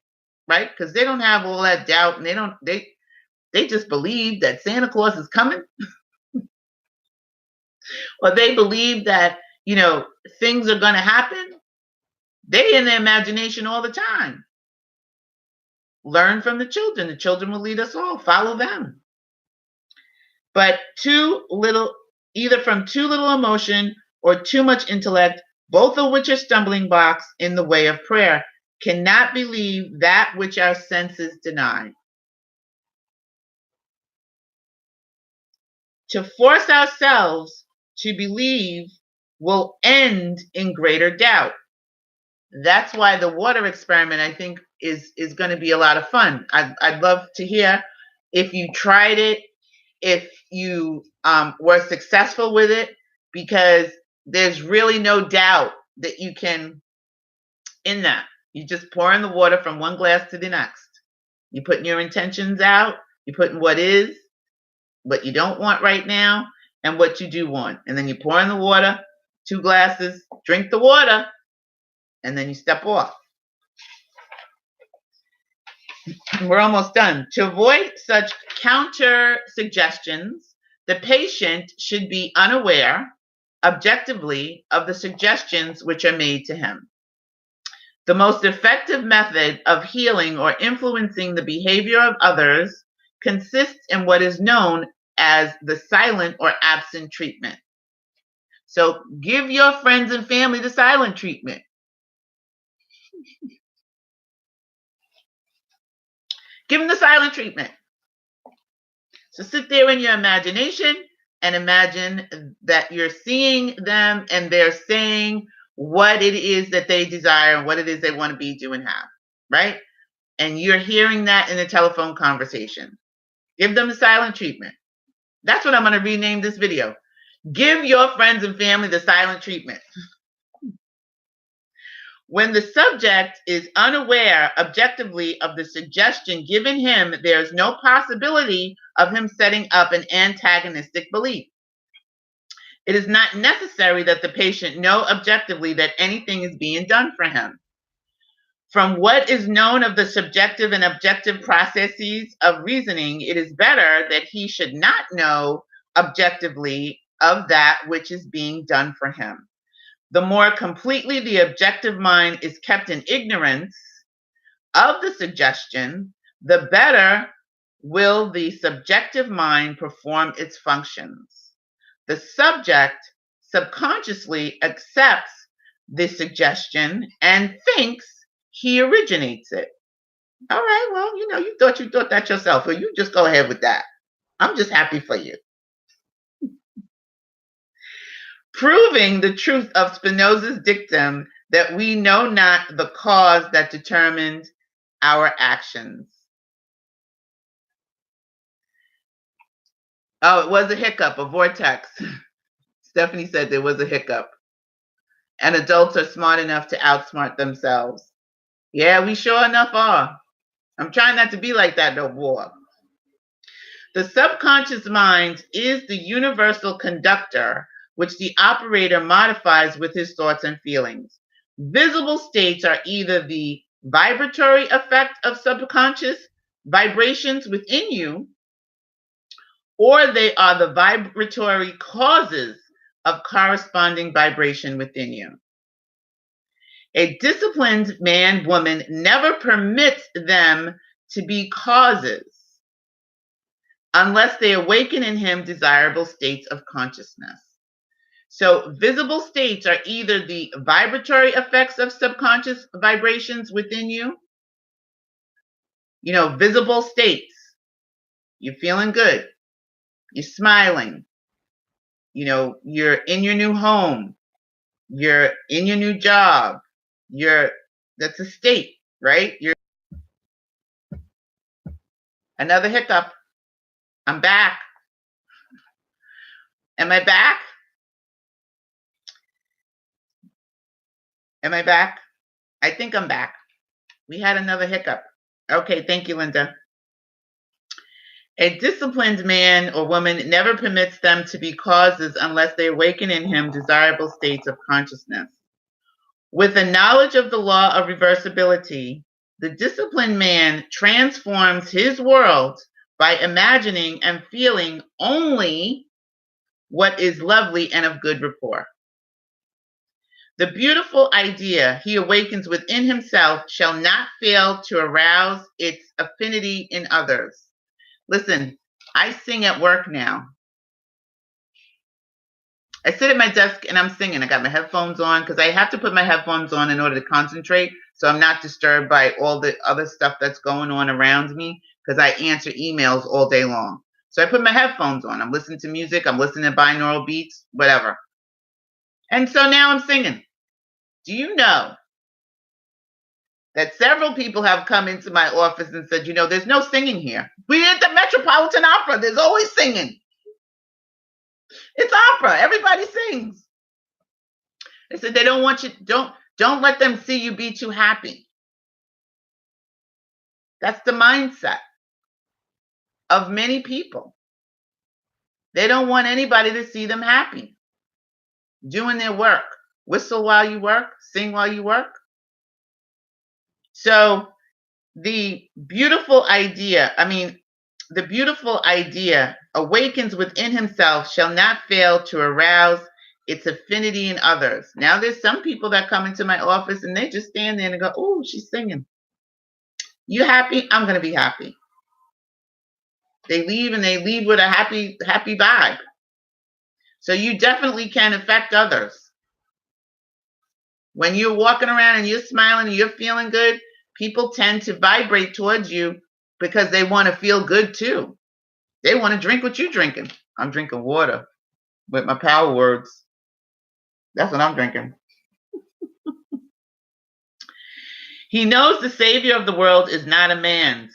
[SPEAKER 1] right? Because they don't have all that doubt and they just believe that Santa Claus is coming. Or they believe that, you know, things are going to happen. They in their imagination all the time. Learn from the children. The children will lead us all. Follow them. But either from too little emotion or too much intellect, both of which are stumbling blocks in the way of prayer, cannot believe that which our senses deny. To force ourselves to believe will end in greater doubt. That's why the water experiment, I think, is going to be a lot of fun. I'd love to hear if you tried it, if you were successful with it, because there's really no doubt that you can, in that. You just pour in the water from one glass to the next. You're putting your intentions out. You're putting what is. what you don't want right now and what you do want. And then you pour in the water, 2 glasses, drink the water, and then you step off. We're almost done. To avoid such counter suggestions, the patient should be unaware, objectively, of the suggestions which are made to him. The most effective method of healing or influencing the behavior of others consists in what is known as the silent or absent treatment. So give your friends and family the silent treatment. Give them the silent treatment. So sit there in your imagination and imagine that you're seeing them and they're saying what it is that they desire and what it is they want to be, do, and have, right? And you're hearing that in a telephone conversation. Give them the silent treatment. That's what I'm going to rename this video. Give your friends and family the silent treatment. When the subject is unaware objectively of the suggestion given him, there is no possibility of him setting up an antagonistic belief. It is not necessary that the patient know objectively that anything is being done for him. From what is known of the subjective and objective processes of reasoning, it is better that he should not know objectively of that which is being done for him. The more completely the objective mind is kept in ignorance of the suggestion, the better will the subjective mind perform its functions. The subject subconsciously accepts the suggestion and thinks he originates it. All right, well, you thought that yourself, or you just go ahead with that. I'm just happy for you. Proving the truth of Spinoza's dictum that we know not the cause that determines our actions. Oh, it was a hiccup, a vortex. Stephanie said there was a hiccup. And adults are smart enough to outsmart themselves. Yeah, we sure enough are. I'm trying not to be like that no more. The subconscious mind is the universal conductor which the operator modifies with his thoughts and feelings. Visible states are either the vibratory effect of subconscious vibrations within you, or they are the vibratory causes of corresponding vibration within you. A disciplined man, woman never permits them to be causes unless they awaken in him desirable states of consciousness. So visible states are either the vibratory effects of subconscious vibrations within you, visible states. You're feeling good. You're smiling. You're in your new home. You're in your new job. That's a state, right? Another hiccup. I'm back. Am I back? Am I back? I think I'm back. We had another hiccup. Okay, thank you, Linda. A disciplined man or woman never permits them to be causes unless they awaken in him desirable states of consciousness. With a knowledge of the law of reversibility, the disciplined man transforms his world by imagining and feeling only what is lovely and of good rapport. The beautiful idea he awakens within himself shall not fail to arouse its affinity in others. Listen, I sing at work now. I sit at my desk and I'm singing. I got my headphones on because I have to put my headphones on in order to concentrate so I'm not disturbed by all the other stuff that's going on around me because I answer emails all day long. So I put my headphones on. I'm listening to music. I'm listening to binaural beats, whatever. And so now I'm singing. Do you know that several people have come into my office and said, there's no singing here. We're at the Metropolitan Opera. There's always singing. It's opera. Everybody sings. They said they don't want you, don't let them see you be too happy. That's the mindset of many people. They don't want anybody to see them happy, doing their work. Whistle while you work, sing while you work. So the beautiful idea awakens within himself shall not fail to arouse its affinity in others. Now there's some people that come into my office and they just stand there and go, oh, she's singing. You happy? I'm going to be happy. They leave with a happy vibe. So you definitely can affect others. When you're walking around and you're smiling and you're feeling good, people tend to vibrate towards you because they want to feel good too. They want to drink what you're drinking. I'm drinking water with my power words. That's what I'm drinking. He knows the savior of the world is not a man,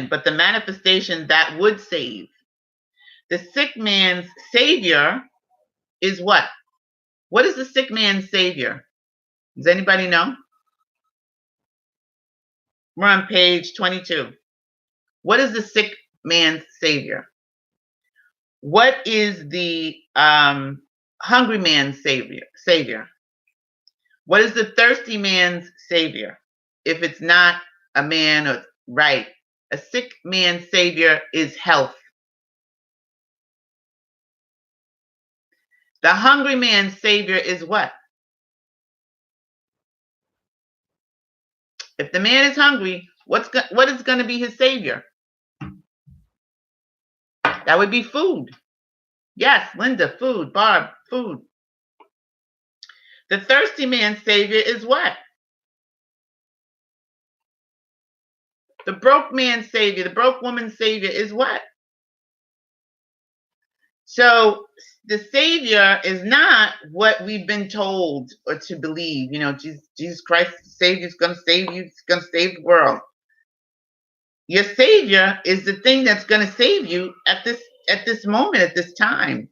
[SPEAKER 1] but the manifestation that would save. The sick man's savior is what? What is the sick man's savior? Does anybody know? We're on page 22. What is the sick man's savior? What is the hungry man's savior? What is the thirsty man's savior? If it's not a man, or right, a sick man's savior is health. The hungry man's savior is what? If the man is hungry, what is going to be his savior? That would be food. Yes, Linda, food. Barb, food. The thirsty man's savior is what? The broke man's savior, the broke woman's savior is what? So the savior is not what we've been told or to believe. You know, Jesus Christ, the savior, is going to save you. It's going to save the world. Your savior is the thing that's going to save you at this moment, at this time.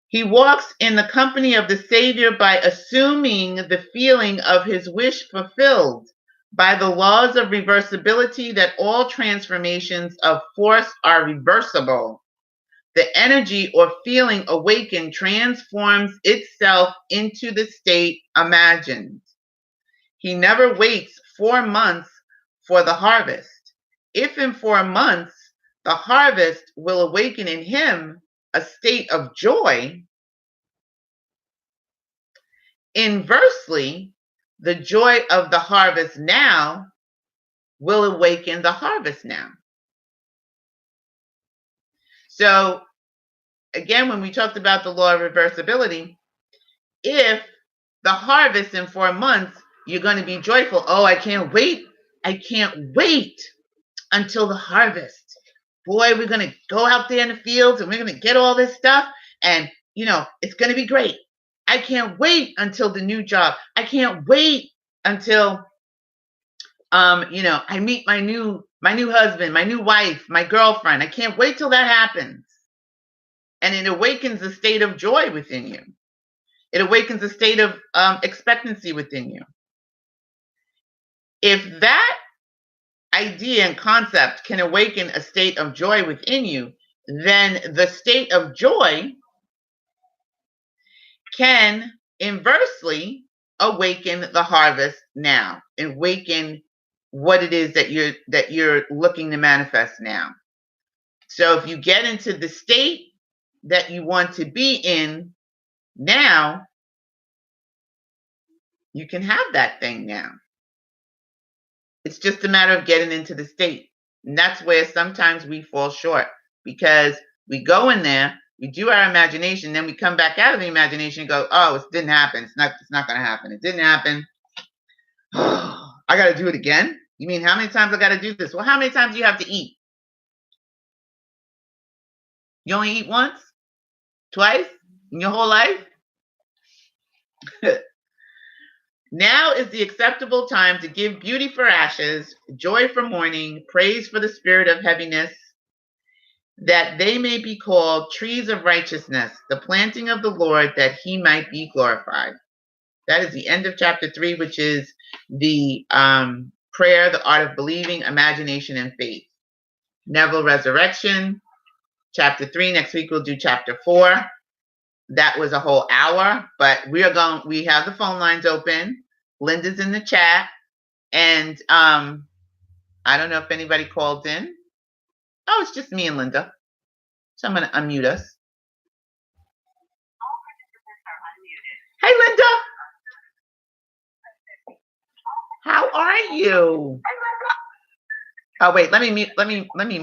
[SPEAKER 1] He walks in the company of the Savior by assuming the feeling of his wish fulfilled, by the laws of reversibility that all transformations of force are reversible. The energy or feeling awakened transforms itself into the state imagined. He never waits 4 months for the harvest. If in 4 months the harvest will awaken in him a state of joy, inversely, the joy of the harvest now will awaken the harvest now. So, again, when we talked about the law of reversibility, if the harvest in 4 months, you're going to be joyful. Oh, I can't wait. I can't wait until the harvest. Boy, we're going to go out there in the fields and we're going to get all this stuff. And, you know, it's going to be great. I can't wait until the new job. I can't wait until, you know, I meet my new husband, my new wife, my girlfriend. I can't wait till that happens. And it awakens a state of joy within you. It awakens a state of expectancy within you. If that idea and concept can awaken a state of joy within you, then the state of joy can inversely awaken the harvest now, awaken what it is that you're looking to manifest now. So if you get into the state that you want to be in now, you can have that thing now. It's just a matter of getting into the state. And that's where sometimes we fall short, because we go in there, we do our imagination, then we come back out of the imagination and go, oh, it didn't happen. It's not going to happen. It didn't happen. I got to do it again? You mean how many times I got to do this? Well, how many times do you have to eat? You only eat once? Twice? In your whole life? Now is the acceptable time to give beauty for ashes, joy for mourning, praise for the spirit of heaviness, that they may be called trees of righteousness, the planting of the Lord, that he might be glorified. That is the end of chapter 3, which is the prayer, the art of believing, imagination, and faith. Neville Resurrection, chapter 3. Next week we'll do chapter 4. That was a whole hour, but we have the phone lines open. Linda's in the chat, and I don't know if anybody called in. Oh, it's just me and Linda. So I'm going to unmute us. Hey, Linda. How are you? Oh, wait, let me mute something. Let me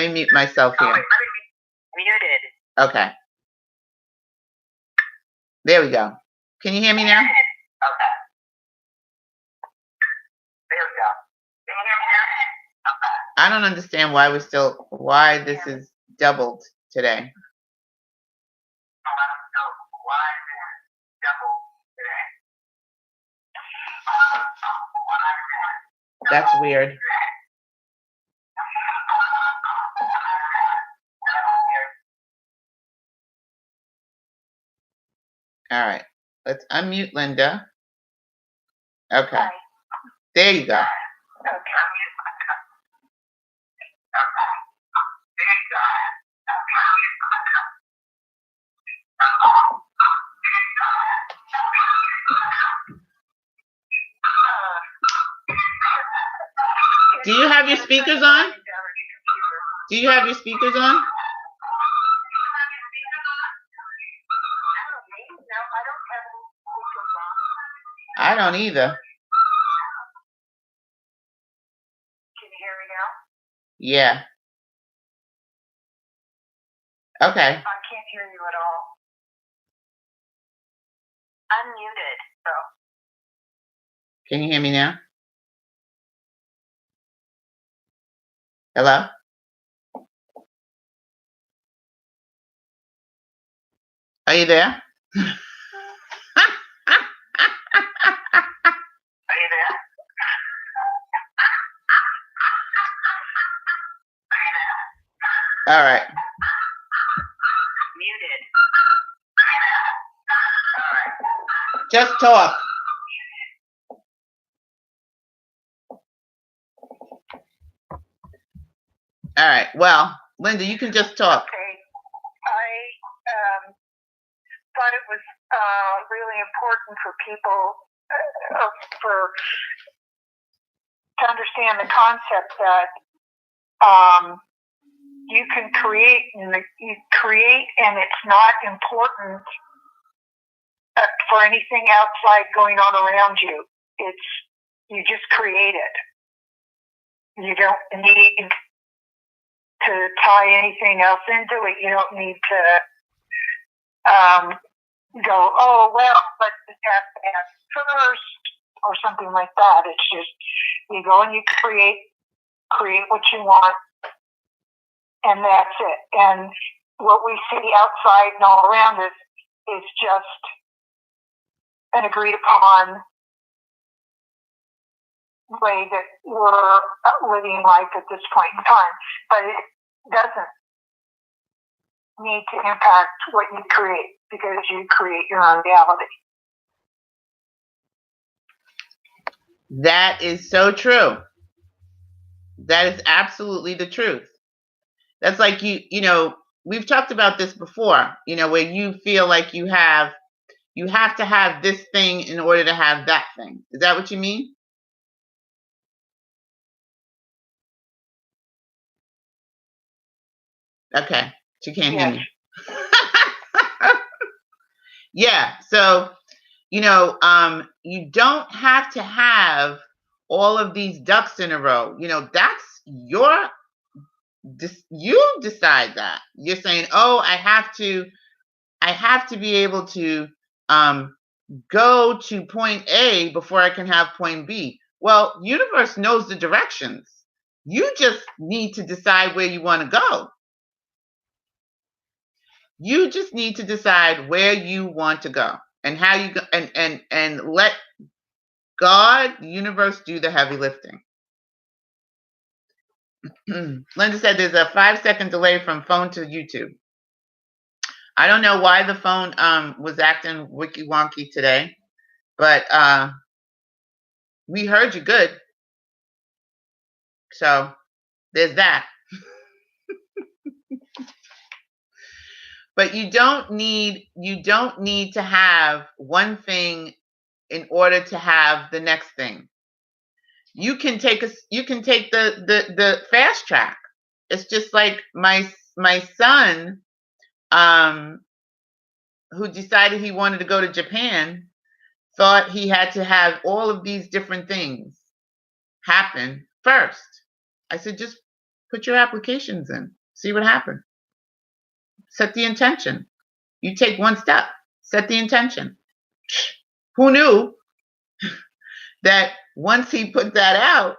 [SPEAKER 1] mute myself here.
[SPEAKER 3] Muted.
[SPEAKER 1] Okay. There we go. Can you hear me now?
[SPEAKER 3] Okay. There we go. Can you hear me now? Okay.
[SPEAKER 1] I don't understand why this is doubled today. That's weird. All right. Let's unmute Linda. Okay. There you go. Do you have your speakers on? Do you have your speakers on? I don't either.
[SPEAKER 3] Can you hear me now?
[SPEAKER 1] Yeah. Okay.
[SPEAKER 3] I can't hear you at all. Unmuted, so.
[SPEAKER 1] Can you hear me now? Hello? Are you there?
[SPEAKER 3] Are you there?
[SPEAKER 1] All right.
[SPEAKER 3] Muted.
[SPEAKER 1] Just talk. All right. Well, Linda, you can just talk.
[SPEAKER 3] Okay. I thought it was really important for people to understand the concept that you can create and it's not important for anything outside going on around you. You just create it. You don't need to tie anything else into it. You don't need to go, oh, well, let's just have that first or something like that. It's just you go and you create what you want, and that's it. And what we see outside and all around us is just an agreed upon way that we're living life at this point in time. But it doesn't need to impact what you create, because you create your own reality.
[SPEAKER 1] That is so true. That is absolutely the truth. That's like you know, we've talked about this before, you know, where you feel like you have to have this thing in order to have that thing. Is that what you mean? Okay. She can't hear me. Yeah. So, you know, you don't have to have all of these ducks in a row. You know, that's you decide that. You're saying, oh, I have to be able to go to point A before I can have point B. Well, universe knows the directions. You just need to decide where you want to go. You just need to decide where you want to go and how you go, and let God, the universe, do the heavy lifting. Linda said there's a 5-second delay from phone to YouTube. I don't know why the phone was acting wicky wonky today, but we heard you good. So there's that. But you don't need to have one thing in order to have the next thing. You can take the fast track. It's just like my son, who decided he wanted to go to Japan, thought he had to have all of these different things happen first. I said, just put your applications in, see what happens. Set the intention. You take one step, set the intention. Who knew that once he put that out,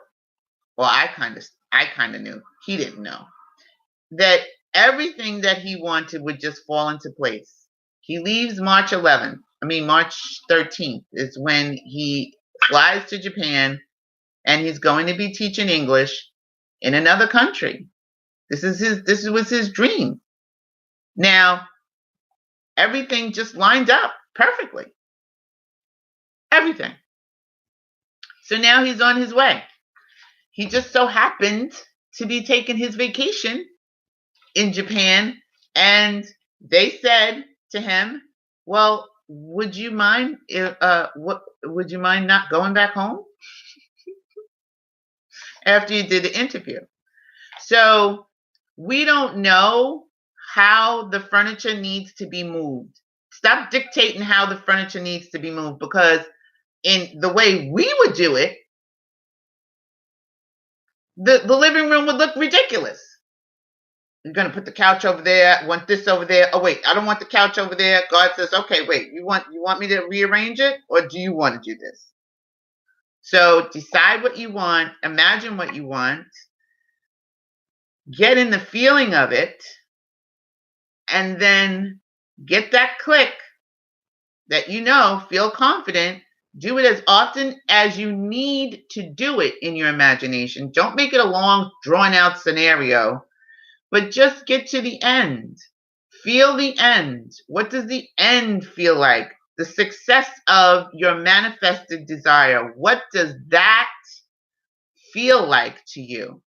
[SPEAKER 1] well, I kind of knew. He didn't know that everything that he wanted would just fall into place. He leaves March 13th is when he flies to Japan, and he's going to be teaching English in another country. This was his dream. Now, everything just lined up perfectly. Everything. So now he's on his way. He just so happened to be taking his vacation in Japan, and they said to him, well, would you mind not going back home after you did the interview? So we don't know how the furniture needs to be moved. Stop dictating how the furniture needs to be moved, because in the way we would do it, the living room would look ridiculous. You're going to put the couch over there, want this over there. Oh, wait, I don't want the couch over there. God says, okay, wait, you want me to rearrange it, or do you want to do this? So decide what you want, imagine what you want, get in the feeling of it, and then get that click that feel confident. Do it as often as you need to do it in your imagination. Don't make it a long, drawn-out scenario, but just get to the end. Feel the end. What does the end feel like? The success of your manifested desire. What does that feel like to you?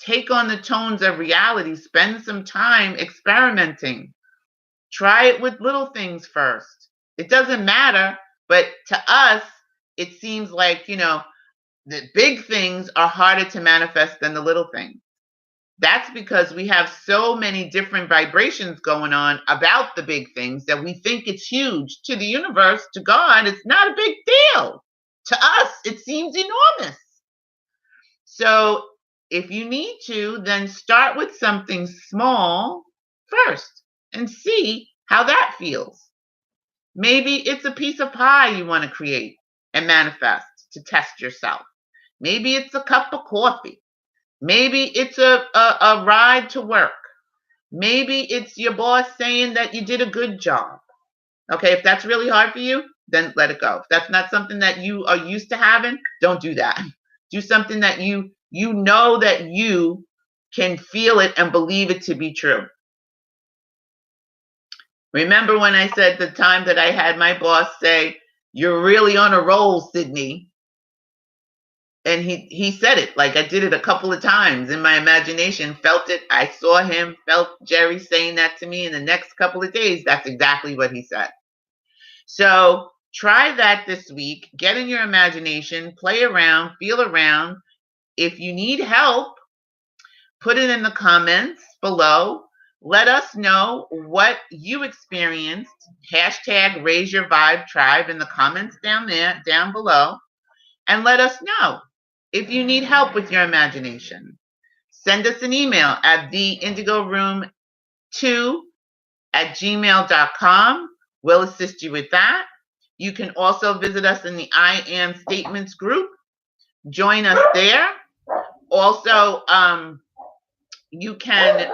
[SPEAKER 1] Take on the tones of reality. Spend some time experimenting. Try it with little things first. It doesn't matter, but to us, it seems like, the big things are harder to manifest than the little things. That's because we have so many different vibrations going on about the big things that we think it's huge. To the universe, to God, it's not a big deal. To us, it seems enormous. So if you need to, then start with something small first and see how that feels. Maybe it's a piece of pie you want to create and manifest to test yourself. Maybe it's a cup of coffee. Maybe it's a ride to work. Maybe it's your boss saying that you did a good job. Okay, if that's really hard for you, then let it go. If that's not something that you are used to having, don't do that. Do something that you know that you can feel it and believe it to be true. Remember when I said the time that I had my boss say, "You're really on a roll, Sydney." And he said it, like I did it a couple of times in my imagination, felt it. I saw him, felt Jerry saying that to me in the next couple of days. That's exactly what he said. So try that this week. Get in your imagination, play around, feel around. If you need help, put it in the comments below. Let us know what you experienced. Hashtag Raise Your Vibe Tribe in the comments down below. And let us know if you need help with your imagination. Send us an email at theindigoroom2@gmail.com. We'll assist you with that. You can also visit us in the I Am Statements group. Join us there. Also, you can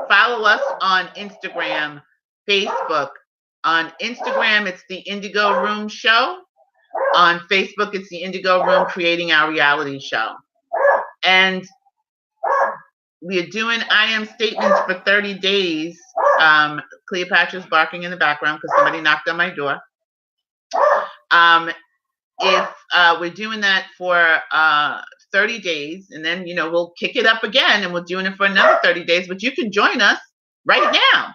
[SPEAKER 1] follow us on Instagram, Facebook. On Instagram, it's the Indigo Room Show. On Facebook, it's the Indigo Room Creating Our Reality Show. And we are doing I Am Statements for 30 days. Cleopatra's barking in the background because somebody knocked on my door. If we're doing that for 30 days, and then, we'll kick it up again and we'll doing it for another 30 days. But you can join us right now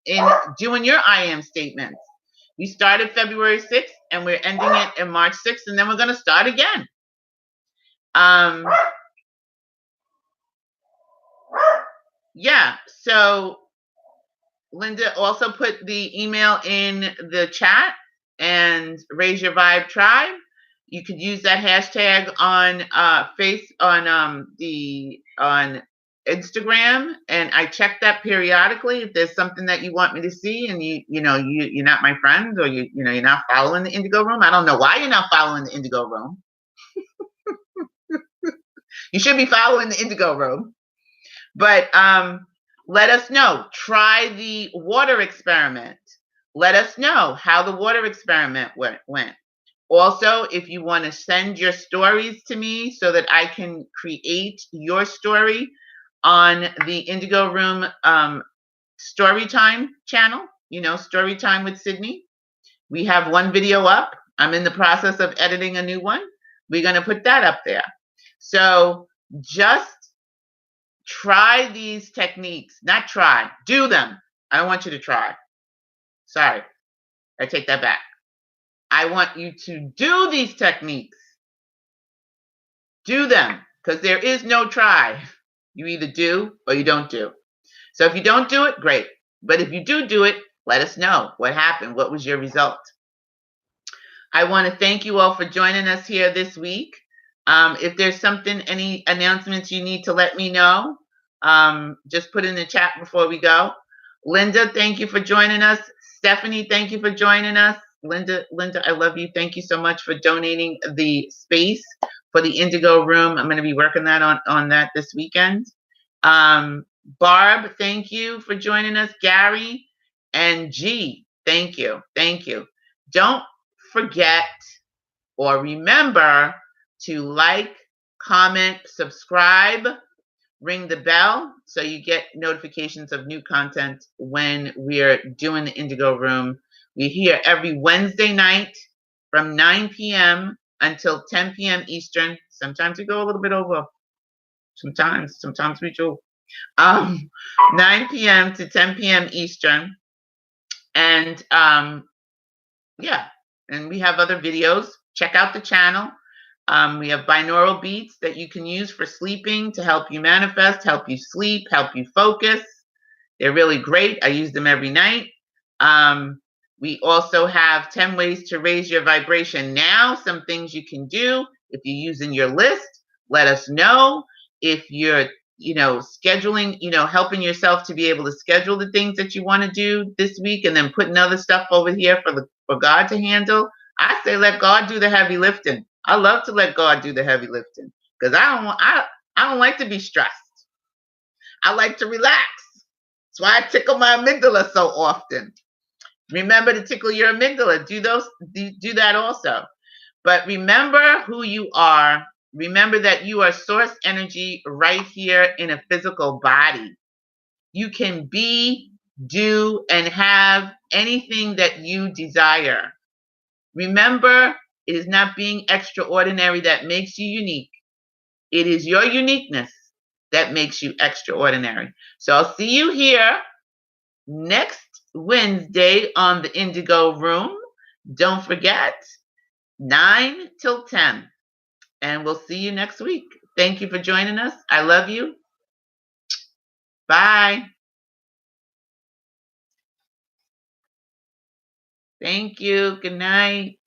[SPEAKER 1] in doing your I am statements. We started February 6th and we're ending it in March 6th, and then we're going to start again. Yeah, so Linda also put the email in the chat, and Raise Your Vibe Tribe. You could use that hashtag on on Instagram, and I check that periodically. If there's something that you want me to see, and you're not my friend, or you're not following the Indigo Room. I don't know why you're not following the Indigo Room. You should be following the Indigo Room. But let us know. Try the water experiment. Let us know how the water experiment went. Also, if you want to send your stories to me so that I can create your story on the Indigo Room Storytime channel, Storytime with Sydney. We have one video up. I'm in the process of editing a new one. We're going to put that up there. So just try these techniques. Not try. Do them. I don't want you to try. Sorry. I take that back. I want you to do these techniques. Do them, because there is no try. You either do or you don't do. So if you don't do it, great. But if you do it, let us know what happened. What was your result? I want to thank you all for joining us here this week. If there's any announcements you need to let me know, just put in the chat before we go. Linda, thank you for joining us. Stephanie, thank you for joining us. Linda, I love you. Thank you so much for donating the space for the Indigo Room. I'm going to be working on that this weekend. Barb, thank you for joining us. Gary and G, thank you. Thank you. Don't forget or remember to like, comment, subscribe, ring the bell so you get notifications of new content when we're doing the Indigo Room. We're here every Wednesday night from 9 p.m. until 10 p.m. Eastern. Sometimes we go a little bit over. Sometimes we do. 9 p.m. to 10 p.m. Eastern. And yeah, and we have other videos. Check out the channel. We have binaural beats that you can use for sleeping to help you manifest, help you sleep, help you focus. They're really great. I use them every night. We also have 10 ways to raise your vibration now. Some things you can do. If you're using your list, let us know. If you're, scheduling, helping yourself to be able to schedule the things that you want to do this week, and then putting other stuff over here for God to handle, I say let God do the heavy lifting. I love to let God do the heavy lifting, because I don't like to be stressed. I like to relax. That's why I tickle my amygdala so often. Remember to tickle your amygdala. Do that also. But remember who you are. Remember that you are source energy right here in a physical body. You can be, do, and have anything that you desire. Remember, it is not being extraordinary that makes you unique. It is your uniqueness that makes you extraordinary. So I'll see you here next Wednesday on the Indigo Room. Don't forget, 9 till 10. And we'll see you next week. Thank you for joining us. I love you. Bye. Thank you. Good night.